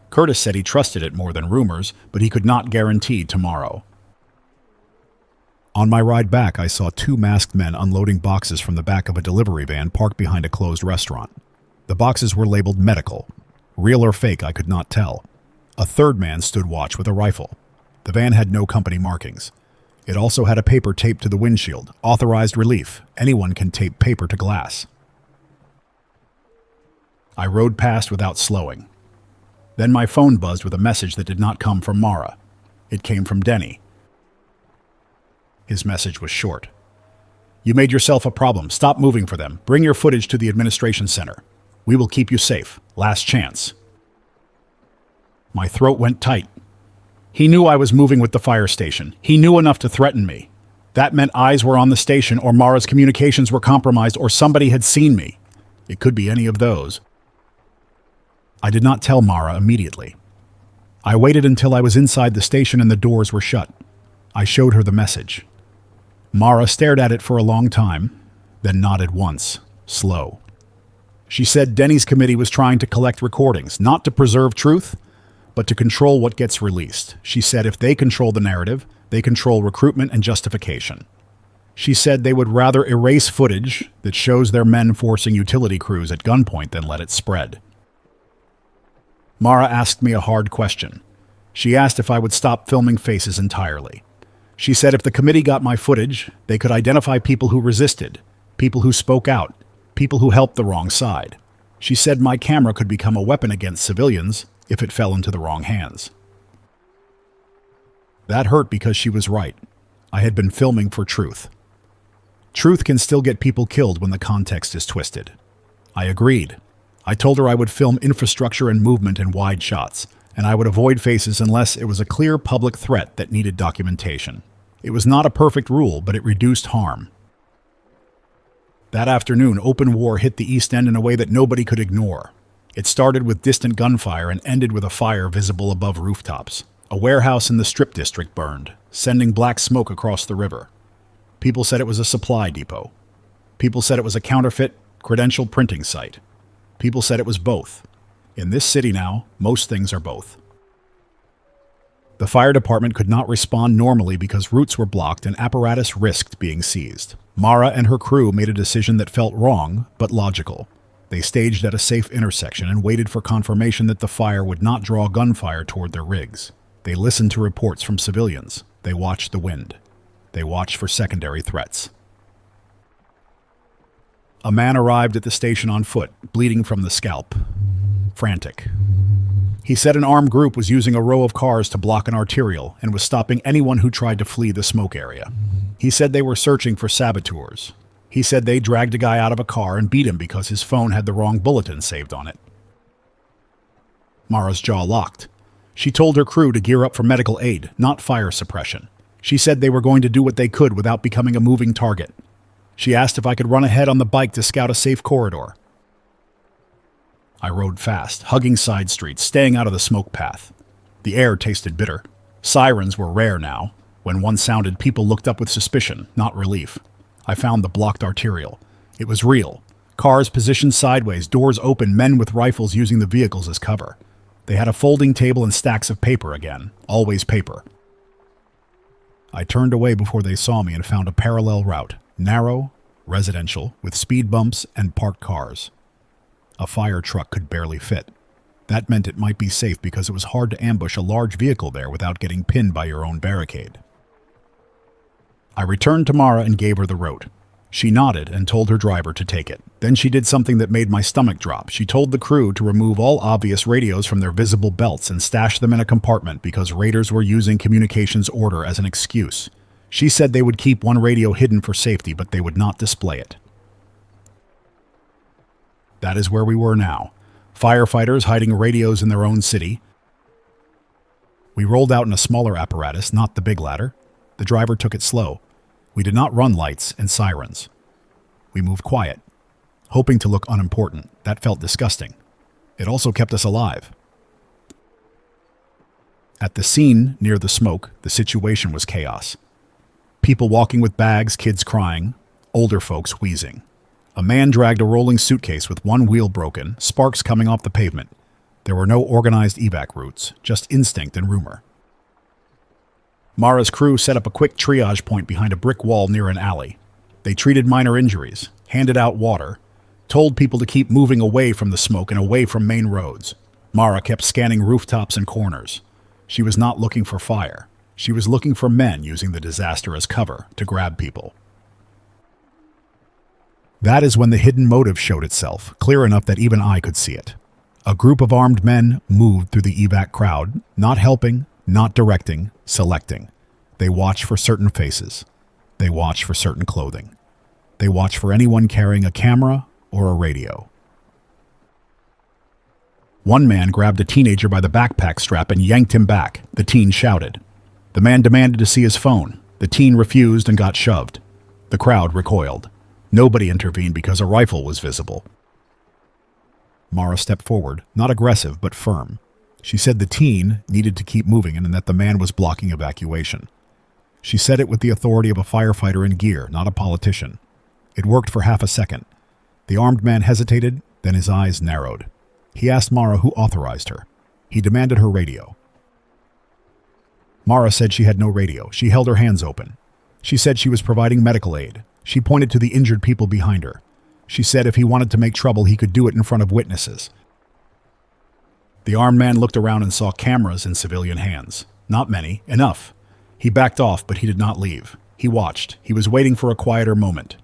Curtis said he trusted it more than rumors, but he could not guarantee tomorrow. On my ride back, I saw two masked men unloading boxes from the back of a delivery van parked behind a closed restaurant. The boxes were labeled medical. Real or fake, I could not tell. A third man stood watch with a rifle. The van had no company markings. It also had a paper taped to the windshield. Authorized relief. Anyone can tape paper to glass. I rode past without slowing. Then my phone buzzed with a message that did not come from Mara. It came from Denny. His message was short. You made yourself a problem. Stop moving for them. Bring your footage to the administration center. We will keep you safe. Last chance. My throat went tight. He knew I was moving with the fire station. He knew enough to threaten me. That meant eyes were on the station, or Mara's communications were compromised, or somebody had seen me. It could be any of those. I did not tell Mara immediately. I waited until I was inside the station and the doors were shut. I showed her the message. Mara stared at it for a long time, then nodded once, slow. She said Denny's committee was trying to collect recordings, not to preserve truth, but to control what gets released. She said if they control the narrative, they control recruitment and justification. She said they would rather erase footage that shows their men forcing utility crews at gunpoint than let it spread. Mara asked me a hard question. She asked if I would stop filming faces entirely. She said if the committee got my footage, they could identify people who resisted, people who spoke out, people who helped the wrong side. She said my camera could become a weapon against civilians if it fell into the wrong hands. That hurt because she was right. I had been filming for truth. Truth can still get people killed when the context is twisted. I agreed. I told her I would film infrastructure and movement in wide shots, and I would avoid faces unless it was a clear public threat that needed documentation. It was not a perfect rule, but it reduced harm. That afternoon, open war hit the East End in a way that nobody could ignore. It started with distant gunfire and ended with a fire visible above rooftops. A warehouse in the Strip District burned, sending black smoke across the river. People said it was a supply depot. People said it was a counterfeit credential printing site. People said it was both. In this city now, most things are both. The fire department could not respond normally because routes were blocked and apparatus risked being seized. Mara and her crew made a decision that felt wrong, but logical. They staged at a safe intersection and waited for confirmation that the fire would not draw gunfire toward their rigs. They listened to reports from civilians. They watched the wind. They watched for secondary threats. A man arrived at the station on foot, bleeding from the scalp. Frantic. He said an armed group was using a row of cars to block an arterial and was stopping anyone who tried to flee the smoke area. He said they were searching for saboteurs. He said they dragged a guy out of a car and beat him because his phone had the wrong bulletin saved on it. Mara's jaw locked. She told her crew to gear up for medical aid, not fire suppression. She said they were going to do what they could without becoming a moving target. She asked if I could run ahead on the bike to scout a safe corridor. I rode fast, hugging side streets, staying out of the smoke path. The air tasted bitter. Sirens were rare now. When one sounded, people looked up with suspicion, not relief. I found the blocked arterial. It was real. Cars positioned sideways, doors open, men with rifles using the vehicles as cover. They had a folding table and stacks of paper again. Always paper. I turned away before they saw me and found a parallel route. Narrow, residential, with speed bumps and parked cars. A fire truck could barely fit. That meant it might be safe because it was hard to ambush a large vehicle there without getting pinned by your own barricade. I returned to Mara and gave her the route. She nodded and told her driver to take it. Then she did something that made my stomach drop. She told the crew to remove all obvious radios from their visible belts and stash them in a compartment because raiders were using communications order as an excuse. She said they would keep one radio hidden for safety, but they would not display it. That is where we were now. Firefighters hiding radios in their own city. We rolled out in a smaller apparatus, not the big ladder. The driver took it slow. We did not run lights and sirens. We moved quiet, hoping to look unimportant. That felt disgusting. It also kept us alive. At the scene near the smoke, the situation was chaos. People walking with bags, kids crying, older folks wheezing. A man dragged a rolling suitcase with one wheel broken, sparks coming off the pavement. There were no organized evac routes, just instinct and rumor. Mara's crew set up a quick triage point behind a brick wall near an alley. They treated minor injuries, handed out water, told people to keep moving away from the smoke and away from main roads. Mara kept scanning rooftops and corners. She was not looking for fire. She was looking for men using the disaster as cover to grab people. That is when the hidden motive showed itself, clear enough that even I could see it. A group of armed men moved through the evac crowd, not helping, not directing, selecting. They watch for certain faces. They watch for certain clothing. They watch for anyone carrying a camera or a radio. One man grabbed a teenager by the backpack strap and yanked him back. The teen shouted. The man demanded to see his phone. The teen refused and got shoved. The crowd recoiled. Nobody intervened because a rifle was visible. Mara stepped forward, not aggressive but firm. She said the teen needed to keep moving and that the man was blocking evacuation. She said it with the authority of a firefighter in gear, not a politician. It worked for half a second. The armed man hesitated, then his eyes narrowed. He asked Mara who authorized her. He demanded her radio. Mara said she had no radio. She held her hands open. She said she was providing medical aid. She pointed to the injured people behind her. She said if he wanted to make trouble, he could do it in front of witnesses. The armed man looked around and saw cameras in civilian hands. Not many. Enough. He backed off, but he did not leave. He watched. He was waiting for a quieter moment.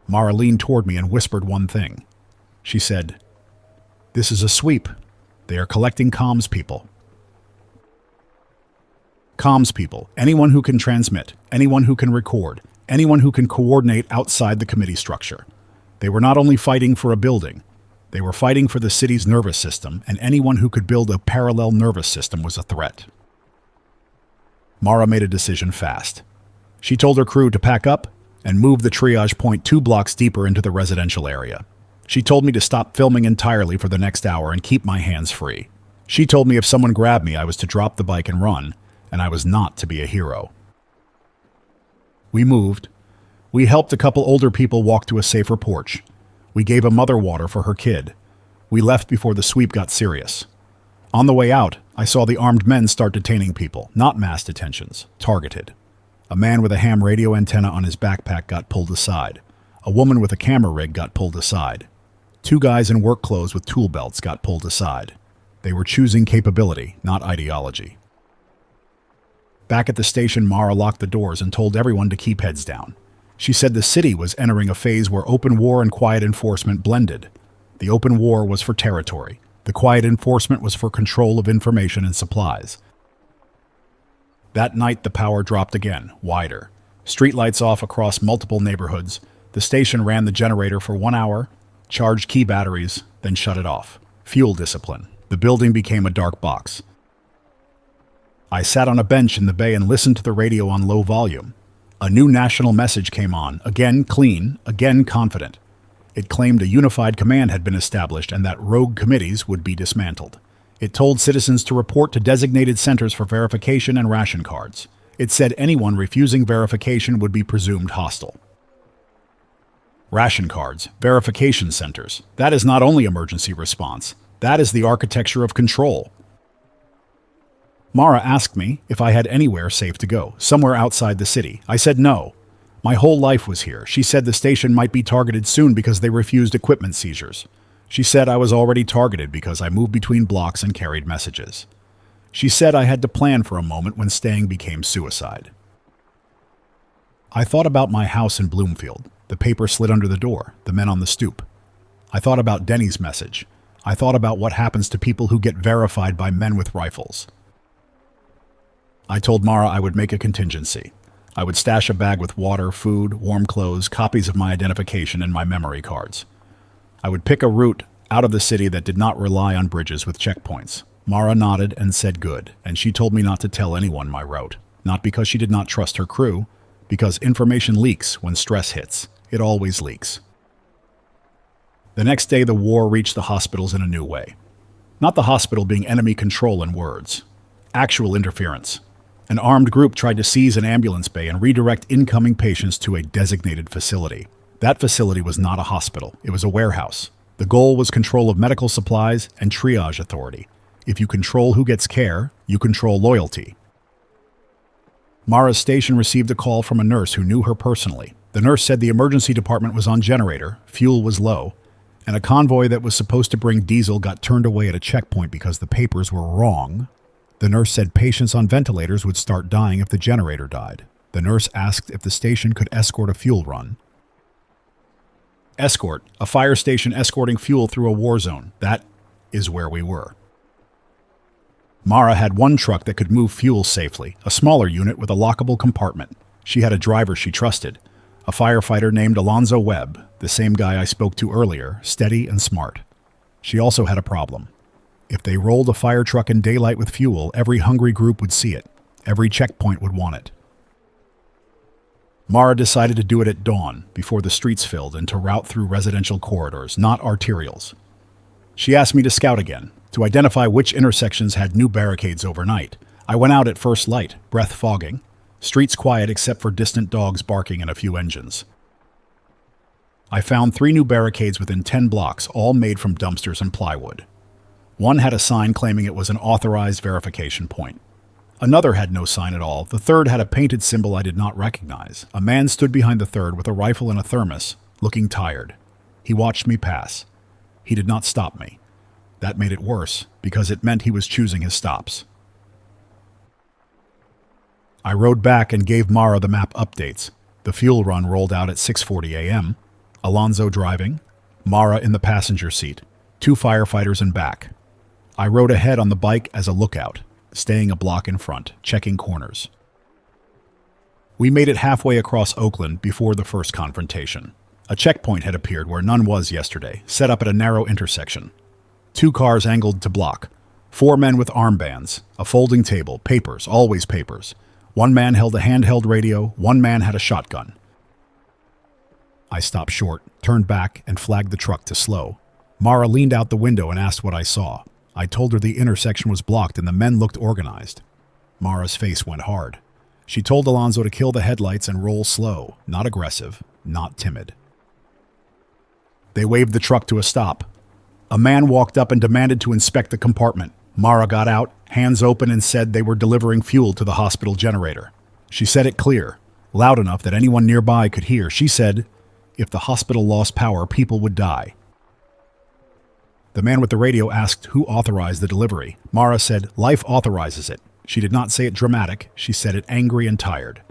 Mara leaned toward me and whispered one thing. She said, "This is a sweep. They are collecting comms people." Comms people. Anyone who can transmit. Anyone who can record. Anyone who can coordinate outside the committee structure. They were not only fighting for a building. They were fighting for the city's nervous system, and anyone who could build a parallel nervous system was a threat. Mara made a decision fast. She told her crew to pack up and move the triage point 2 blocks deeper into the residential area. She told me to stop filming entirely for the next hour and keep my hands free. She told me if someone grabbed me, I was to drop the bike and run, and I was not to be a hero. We moved. We helped a couple older people walk to a safer porch. We gave a mother water for her kid. We left before the sweep got serious. On the way out, I saw the armed men start detaining people, not mass detentions, targeted. A man with a ham radio antenna on his backpack got pulled aside. A woman with a camera rig got pulled aside. 2 guys in work clothes with tool belts got pulled aside. They were choosing capability, not ideology. Back at the station, Mara locked the doors and told everyone to keep heads down. She said the city was entering a phase where open war and quiet enforcement blended. The open war was for territory. The quiet enforcement was for control of information and supplies. That night, the power dropped again, wider. Streetlights off across multiple neighborhoods. The station ran the generator for 1 hour, charged key batteries, then shut it off. Fuel discipline. The building became a dark box. I sat on a bench in the bay and listened to the radio on low volume. A new national message came on, again clean, again confident. It claimed a unified command had been established and that rogue committees would be dismantled. It told citizens to report to designated centers for verification and ration cards. It said anyone refusing verification would be presumed hostile. Ration cards, verification centers. That is not only emergency response. That is the architecture of control. Mara asked me if I had anywhere safe to go, somewhere outside the city. I said no. My whole life was here. She said the station might be targeted soon because they refused equipment seizures. She said I was already targeted because I moved between blocks and carried messages. She said I had to plan for a moment when staying became suicide. I thought about my house in Bloomfield, the paper slid under the door, the men on the stoop. I thought about Denny's message. I thought about what happens to people who get verified by men with rifles. I told Mara I would make a contingency. I would stash a bag with water, food, warm clothes, copies of my identification, and my memory cards. I would pick a route out of the city that did not rely on bridges with checkpoints. Mara nodded and said good, and she told me not to tell anyone my route. Not because she did not trust her crew, because information leaks when stress hits. It always leaks. The next day, the war reached the hospitals in a new way. Not the hospital being enemy control in words. Actual interference. An armed group tried to seize an ambulance bay and redirect incoming patients to a designated facility. That facility was not a hospital. It was a warehouse. The goal was control of medical supplies and triage authority. If you control who gets care, you control loyalty. Mara's station received a call from a nurse who knew her personally. The nurse said the emergency department was on generator, fuel was low, and a convoy that was supposed to bring diesel got turned away at a checkpoint because the papers were wrong. The nurse said patients on ventilators would start dying if the generator died. The nurse asked if the station could escort a fuel run. Escort, a fire station escorting fuel through a war zone. That is where we were. Mara had one truck that could move fuel safely, a smaller unit with a lockable compartment. She had a driver she trusted, a firefighter named Alonzo Webb, the same guy I spoke to earlier, steady and smart. She also had a problem. If they rolled a fire truck in daylight with fuel, every hungry group would see it. Every checkpoint would want it. Mara decided to do it at dawn, before the streets filled, and to route through residential corridors, not arterials. She asked me to scout again, to identify which intersections had new barricades overnight. I went out at first light, breath fogging. Streets quiet except for distant dogs barking and a few engines. I found 3 new barricades within 10 blocks, all made from dumpsters and plywood. One had a sign claiming it was an authorized verification point. Another had no sign at all. The third had a painted symbol I did not recognize. A man stood behind the third with a rifle and a thermos, looking tired. He watched me pass. He did not stop me. That made it worse, because it meant he was choosing his stops. I rode back and gave Mara the map updates. The fuel run rolled out at 6:40 a.m. Alonzo driving, Mara in the passenger seat, 2 firefighters in back. I rode ahead on the bike as a lookout, staying a block in front, checking corners. We made it halfway across Oakland before the first confrontation. A checkpoint had appeared where none was yesterday, set up at a narrow intersection. 2 cars angled to block. 4 men with armbands, a folding table, papers, always papers. 1 man held a handheld radio, 1 man had a shotgun. I stopped short, turned back, and flagged the truck to slow. Mara leaned out the window and asked what I saw. I told her the intersection was blocked and the men looked organized. Mara's face went hard. She told Alonzo to kill the headlights and roll slow, not aggressive, not timid. They waved the truck to a stop. A man walked up and demanded to inspect the compartment. Mara got out, hands open, and said they were delivering fuel to the hospital generator. She said it clear, loud enough that anyone nearby could hear. She said, if the hospital lost power, people would die. The man with the radio asked who authorized the delivery. Mara said, life authorizes it. She did not say it dramatic. She said it angry and tired.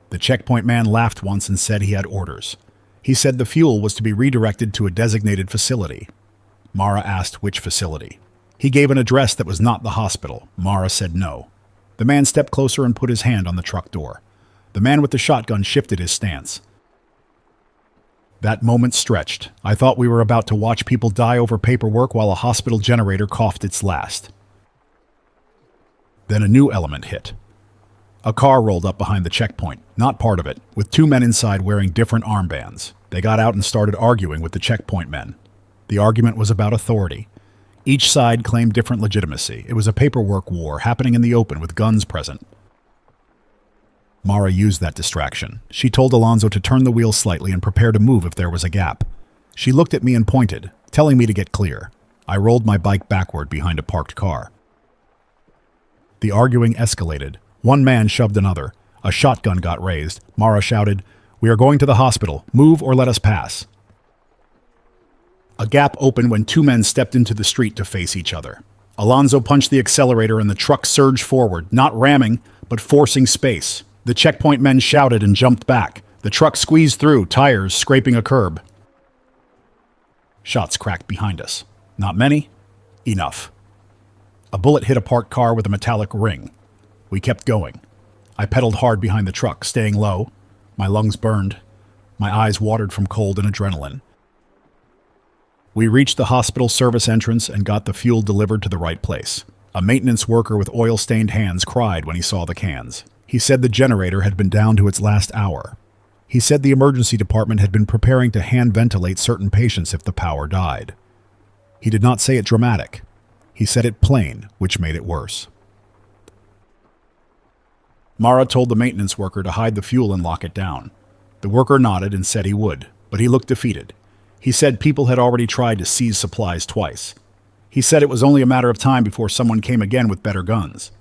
The checkpoint man laughed once and said he had orders. He said the fuel was to be redirected to a designated facility. Mara asked which facility. He gave an address that was not the hospital. Mara said no. The man stepped closer and put his hand on the truck door. The man with the shotgun shifted his stance. That moment stretched. I thought we were about to watch people die over paperwork while a hospital generator coughed its last. Then a new element hit. A car rolled up behind the checkpoint, not part of it, with 2 men inside wearing different armbands. They got out and started arguing with the checkpoint men. The argument was about authority. Each side claimed different legitimacy. It was a paperwork war happening in the open with guns present. Mara used that distraction. She told Alonzo to turn the wheel slightly and prepare to move if there was a gap. She looked at me and pointed, telling me to get clear. I rolled my bike backward behind a parked car. The arguing escalated. 1 man shoved another. A shotgun got raised. Mara shouted, "We are going to the hospital. Move or let us pass." A gap opened when two men stepped into the street to face each other. Alonzo punched the accelerator and the truck surged forward, not ramming, but forcing space. The checkpoint men shouted and jumped back. The truck squeezed through, tires scraping a curb. Shots cracked behind us. Not many? Enough. A bullet hit a parked car with a metallic ring. We kept going. I pedaled hard behind the truck, staying low. My lungs burned. My eyes watered from cold and adrenaline. We reached the hospital service entrance and got the fuel delivered to the right place. A maintenance worker with oil-stained hands cried when he saw the cans. He said the generator had been down to its last hour. He said the emergency department had been preparing to hand ventilate certain patients if the power died. He did not say it dramatic. He said it plain, which made it worse. Mara told the maintenance worker to hide the fuel and lock it down. The worker nodded and said he would, but he looked defeated. He said people had already tried to seize supplies twice. He said it was only a matter of time before someone came again with better guns.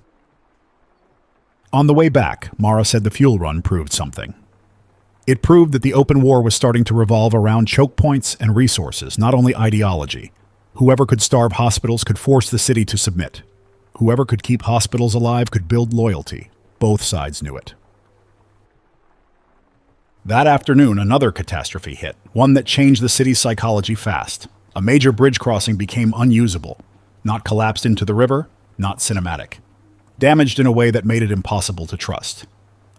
On the way back, Mara said the fuel run proved something. It proved that the open war was starting to revolve around choke points and resources, not only ideology. Whoever could starve hospitals could force the city to submit. Whoever could keep hospitals alive could build loyalty. Both sides knew it. That afternoon, another catastrophe hit, one that changed the city's psychology fast. A major bridge crossing became unusable. Not collapsed into the river, not cinematic. Damaged in a way that made it impossible to trust.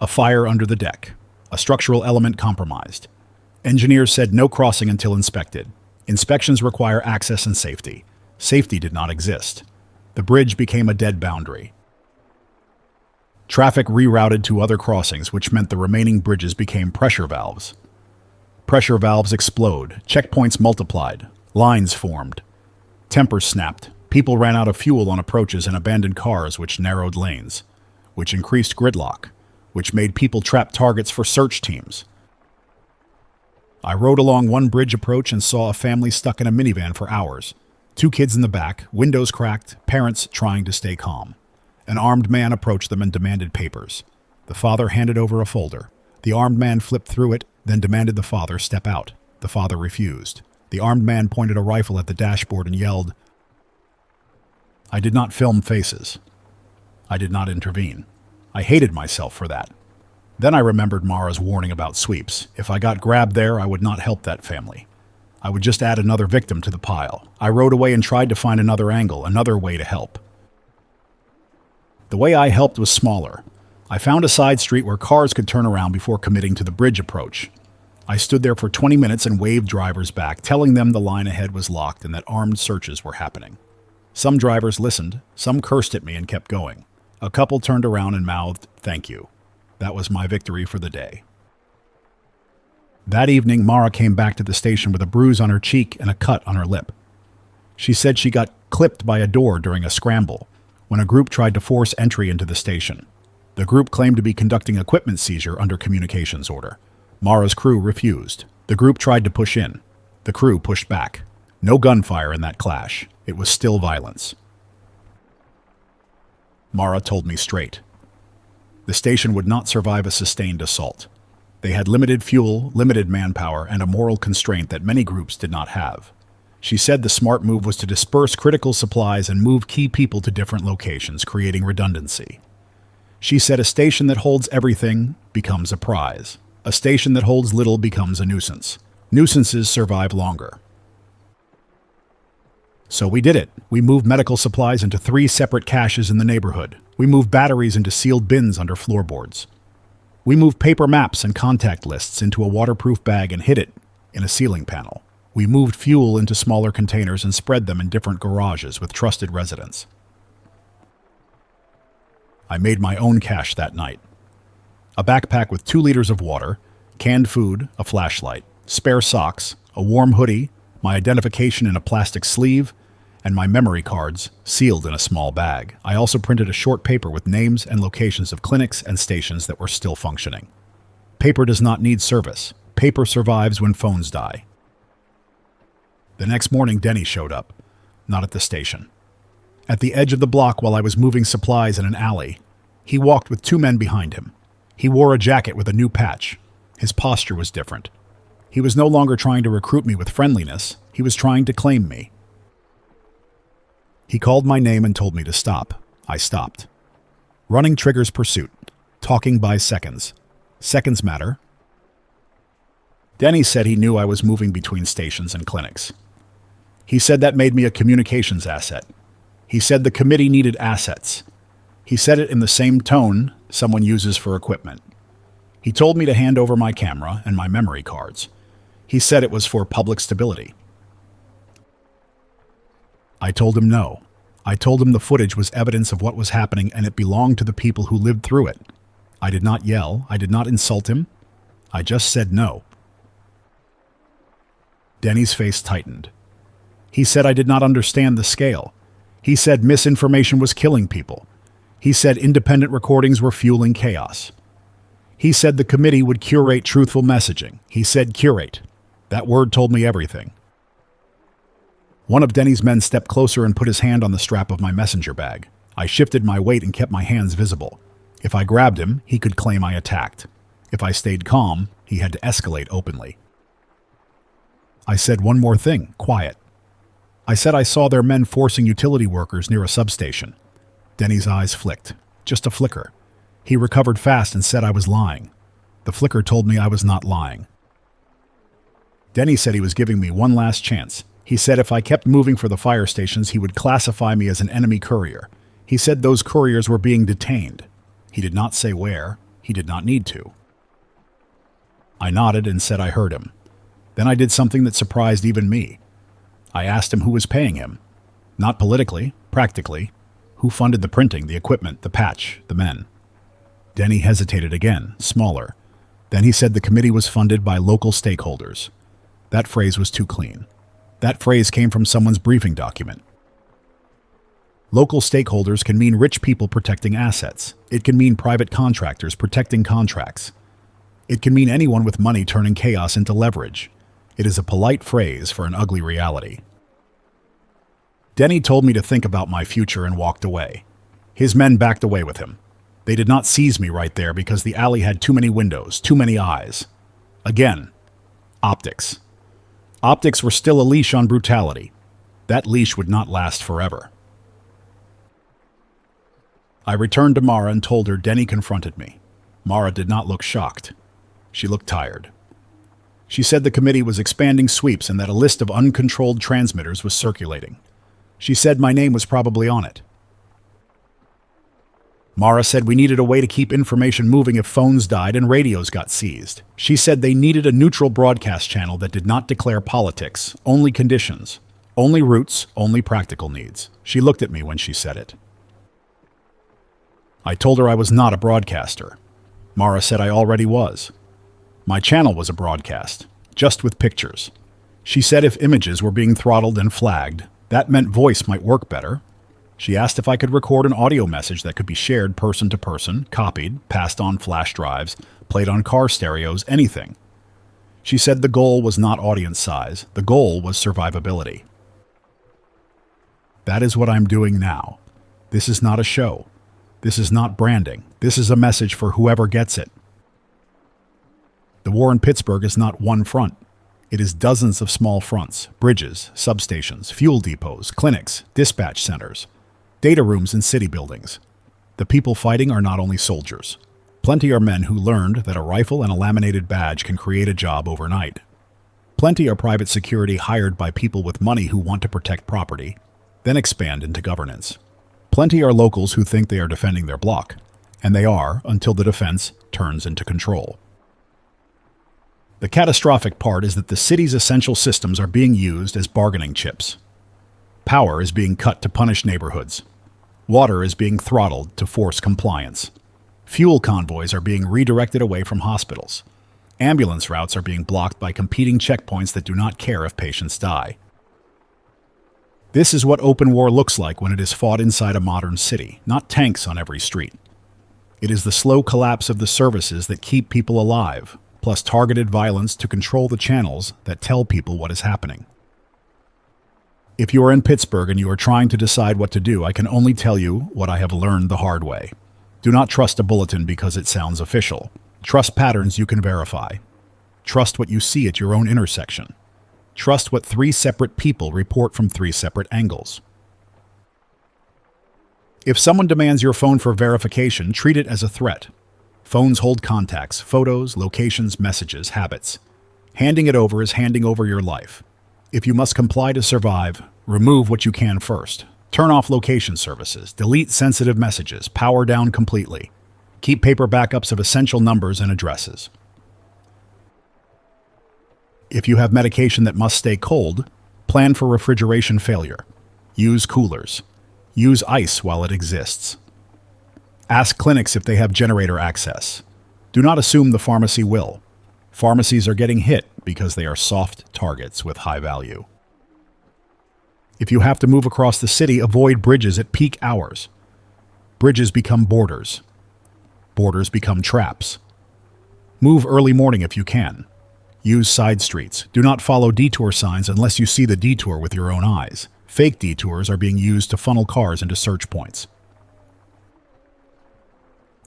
A fire under the deck. A structural element compromised. Engineers said no crossing until inspected. Inspections require access and safety. Safety did not exist. The bridge became a dead boundary. Traffic rerouted to other crossings, which meant the remaining bridges became pressure valves. Pressure valves explode, checkpoints multiplied, lines formed. Tempers snapped, people ran out of fuel on approaches and abandoned cars, which narrowed lanes, which increased gridlock, which made people trap targets for search teams. I rode along one bridge approach and saw a family stuck in a minivan for hours. 2 kids in the back, windows cracked, parents trying to stay calm. An armed man approached them and demanded papers. The father handed over a folder. The armed man flipped through it, then demanded the father step out. The father refused. The armed man pointed a rifle at the dashboard and yelled. I did not film faces. I did not intervene. I hated myself for that. Then I remembered Mara's warning about sweeps. If I got grabbed there, I would not help that family. I would just add another victim to the pile. I rode away and tried to find another angle, another way to help. The way I helped was smaller. I found a side street where cars could turn around before committing to the bridge approach. I stood there for 20 minutes and waved drivers back, telling them the line ahead was locked and that armed searches were happening. Some drivers listened, some cursed at me and kept going. A couple turned around and mouthed, "Thank you." That was my victory for the day. That evening, Mara came back to the station with a bruise on her cheek and a cut on her lip. She said she got clipped by a door during a scramble when a group tried to force entry into the station. The group claimed to be conducting equipment seizure under communications order. Mara's crew refused. The group tried to push in. The crew pushed back. No gunfire in that clash. It was still violence. Mara told me straight. The station would not survive a sustained assault. They had limited fuel, limited manpower, and a moral constraint that many groups did not have. She said the smart move was to disperse critical supplies and move key people to different locations, creating redundancy. She said a station that holds everything becomes a prize. A station that holds little becomes a nuisance. Nuisances survive longer. So we did it. We moved medical supplies into 3 separate caches in the neighborhood. We moved batteries into sealed bins under floorboards. We moved paper maps and contact lists into a waterproof bag and hid it in a ceiling panel. We moved fuel into smaller containers and spread them in different garages with trusted residents. I made my own cache that night. A backpack with 2 liters of water, canned food, a flashlight, spare socks, a warm hoodie, my identification in a plastic sleeve, and my memory cards sealed in a small bag. I also printed a short paper with names and locations of clinics and stations that were still functioning. Paper does not need service. Paper survives when phones die. The next morning, Denny showed up, not at the station. At the edge of the block while I was moving supplies in an alley, he walked with 2 men behind him. He wore a jacket with a new patch. His posture was different. He was no longer trying to recruit me with friendliness. He was trying to claim me. He called my name and told me to stop. I stopped. Running triggers pursuit. Talking buys seconds. Seconds matter. Denny said he knew I was moving between stations and clinics. He said that made me a communications asset. He said the committee needed assets. He said it in the same tone someone uses for equipment. He told me to hand over my camera and my memory cards. He said it was for public stability. I told him no. I told him the footage was evidence of what was happening and it belonged to the people who lived through it. I did not yell. I did not insult him. I just said no. Denny's face tightened. He said I did not understand the scale. He said misinformation was killing people. He said independent recordings were fueling chaos. He said the committee would curate truthful messaging. He said curate. That word told me everything. One of Denny's men stepped closer and put his hand on the strap of my messenger bag. I shifted my weight and kept my hands visible. If I grabbed him, he could claim I attacked. If I stayed calm, he had to escalate openly. I said one more thing, quiet. I said I saw their men forcing utility workers near a substation. Denny's eyes flicked, just a flicker. He recovered fast and said I was lying. The flicker told me I was not lying. Denny said he was giving me one last chance. He said if I kept moving for the fire stations, he would classify me as an enemy courier. He said those couriers were being detained. He did not say where. He did not need to. I nodded and said I heard him. Then I did something that surprised even me. I asked him who was paying him. Not politically, practically. Who funded the printing, the equipment, the patch, the men? Denny hesitated again, smaller. Then he said the committee was funded by local stakeholders. That phrase was too clean. That phrase came from someone's briefing document. Local stakeholders can mean rich people protecting assets. It can mean private contractors protecting contracts. It can mean anyone with money turning chaos into leverage. It is a polite phrase for an ugly reality. Denny told me to think about my future and walked away. His men backed away with him. They did not seize me right there because the alley had too many windows, too many eyes. Again, optics. Optics were still a leash on brutality. That leash would not last forever. I returned to Mara and told her Denny confronted me. Mara did not look shocked. She looked tired. She said the committee was expanding sweeps and that a list of uncontrolled transmitters was circulating. She said my name was probably on it. Mara said we needed a way to keep information moving if phones died and radios got seized. She said they needed a neutral broadcast channel that did not declare politics, only conditions, only routes, only practical needs. She looked at me when she said it. I told her I was not a broadcaster. Mara said I already was. My channel was a broadcast, just with pictures. She said if images were being throttled and flagged, that meant voice might work better. She asked if I could record an audio message that could be shared person to person, copied, passed on flash drives, played on car stereos, anything. She said the goal was not audience size, the goal was survivability. That is what I'm doing now. This is not a show. This is not branding. This is a message for whoever gets it. The war in Pittsburgh is not one front. It is dozens of small fronts, bridges, substations, fuel depots, clinics, dispatch centers, data rooms in city buildings. The people fighting are not only soldiers. Plenty are men who learned that a rifle and a laminated badge can create a job overnight. Plenty are private security hired by people with money who want to protect property, then expand into governance. Plenty are locals who think they are defending their block, and they are until the defense turns into control. The catastrophic part is that the city's essential systems are being used as bargaining chips. Power is being cut to punish neighborhoods. Water is being throttled to force compliance. Fuel convoys are being redirected away from hospitals. Ambulance routes are being blocked by competing checkpoints that do not care if patients die. This is what open war looks like when it is fought inside a modern city, not tanks on every street. It is the slow collapse of the services that keep people alive, plus targeted violence to control the channels that tell people what is happening. If you are in Pittsburgh and you are trying to decide what to do, I can only tell you what I have learned the hard way. Do not trust a bulletin because it sounds official. Trust patterns you can verify. Trust what you see at your own intersection. Trust what 3 separate people report from 3 separate angles. If someone demands your phone for verification, treat it as a threat. Phones hold contacts, photos, locations, messages, habits. Handing it over is handing over your life. If you must comply to survive, remove what you can first. Turn off location services, delete sensitive messages, power down completely. Keep paper backups of essential numbers and addresses. If you have medication that must stay cold, plan for refrigeration failure. Use coolers. Use ice while it exists. Ask clinics if they have generator access. Do not assume the pharmacy will. Pharmacies are getting hit because they are soft targets with high value. If you have to move across the city, avoid bridges at peak hours. Bridges become borders. Borders become traps. Move early morning if you can. Use side streets. Do not follow detour signs unless you see the detour with your own eyes. Fake detours are being used to funnel cars into search points.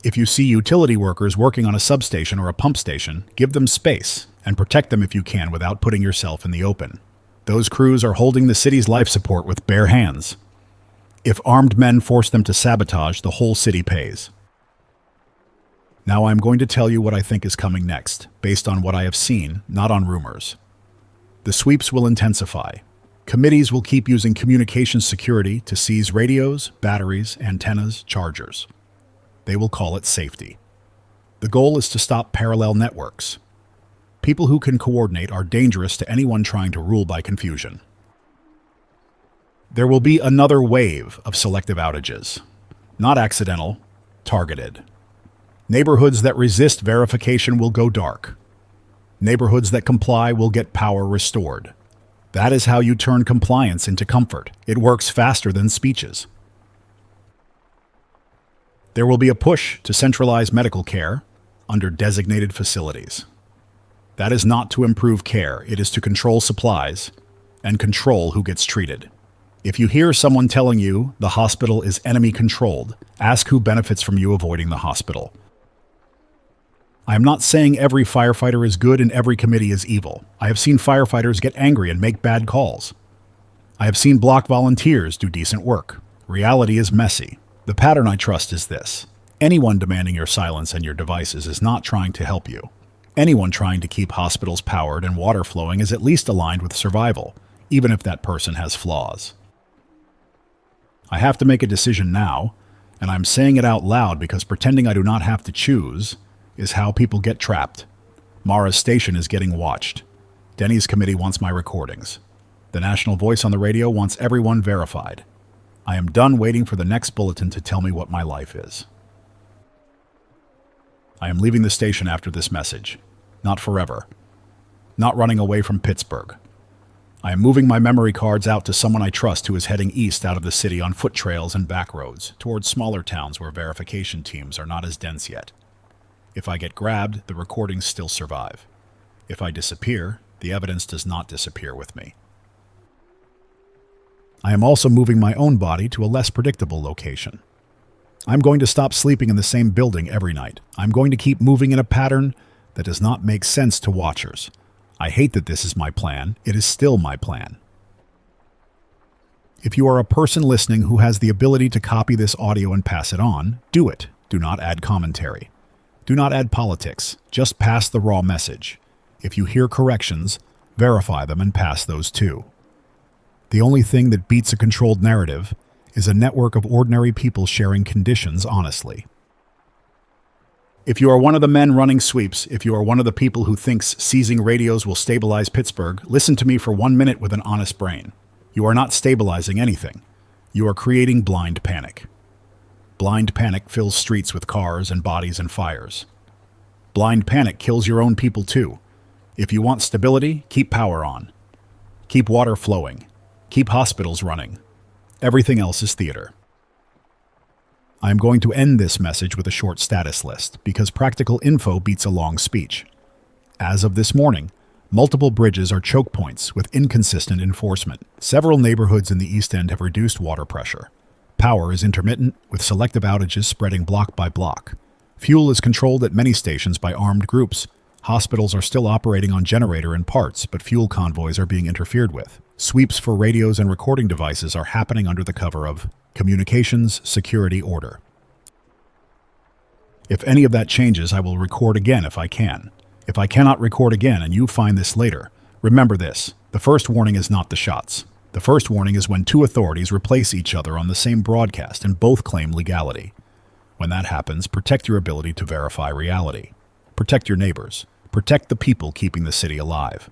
If you see utility workers working on a substation or a pump station, give them space and protect them if you can without putting yourself in the open. Those crews are holding the city's life support with bare hands. If armed men force them to sabotage, the whole city pays. Now I'm going to tell you what I think is coming next, based on what I have seen, not on rumors. The sweeps will intensify. Committees will keep using communications security to seize radios, batteries, antennas, chargers. They will call it safety. The goal is to stop parallel networks. People who can coordinate are dangerous to anyone trying to rule by confusion. There will be another wave of selective outages. Not accidental, targeted. Neighborhoods that resist verification will go dark. Neighborhoods that comply will get power restored. That is how you turn compliance into comfort. It works faster than speeches. There will be a push to centralize medical care under designated facilities. That is not to improve care, it is to control supplies and control who gets treated. If you hear someone telling you the hospital is enemy controlled, ask who benefits from you avoiding the hospital. I am not saying every firefighter is good and every committee is evil. I have seen firefighters get angry and make bad calls. I have seen block volunteers do decent work. Reality is messy. The pattern I trust is this. Anyone demanding your silence and your devices is not trying to help you. Anyone trying to keep hospitals powered and water flowing is at least aligned with survival, even if that person has flaws. I have to make a decision now, and I'm saying it out loud because pretending I do not have to choose is how people get trapped. Mara's station is getting watched. Denny's committee wants my recordings. The national voice on the radio wants everyone verified. I am done waiting for the next bulletin to tell me what my life is. I am leaving the station after this message. Not forever. Not running away from Pittsburgh. I am moving my memory cards out to someone I trust who is heading east out of the city on foot trails and back roads, towards smaller towns where verification teams are not as dense yet. If I get grabbed, the recordings still survive. If I disappear, the evidence does not disappear with me. I am also moving my own body to a less predictable location. I'm going to stop sleeping in the same building every night. I'm going to keep moving in a pattern that does not make sense to watchers. I hate that this is my plan. It is still my plan. If you are a person listening who has the ability to copy this audio and pass it on, do it. Do not add commentary. Do not add politics. Just pass the raw message. If you hear corrections, verify them and pass those too. The only thing that beats a controlled narrative is a network of ordinary people sharing conditions honestly. If you are one of the men running sweeps, if you are one of the people who thinks seizing radios will stabilize Pittsburgh, listen to me for 1 minute with an honest brain. You are not stabilizing anything. You are creating blind panic. Blind panic fills streets with cars and bodies and fires. Blind panic kills your own people too. If you want stability, keep power on. Keep water flowing. Keep hospitals running. Everything else is theater. I am going to end this message with a short status list because practical info beats a long speech. As of this morning, multiple bridges are choke points with inconsistent enforcement. Several neighborhoods in the East End have reduced water pressure. Power is intermittent, with selective outages spreading block by block. Fuel is controlled at many stations by armed groups. Hospitals are still operating on generator and parts, but fuel convoys are being interfered with. Sweeps for radios and recording devices are happening under the cover of communications security order. If any of that changes, I will record again if I can. If I cannot record again and you find this later, remember this: the first warning is not the shots. The first warning is when two authorities replace each other on the same broadcast and both claim legality. When that happens, protect your ability to verify reality. Protect your neighbors. Protect the people keeping the city alive.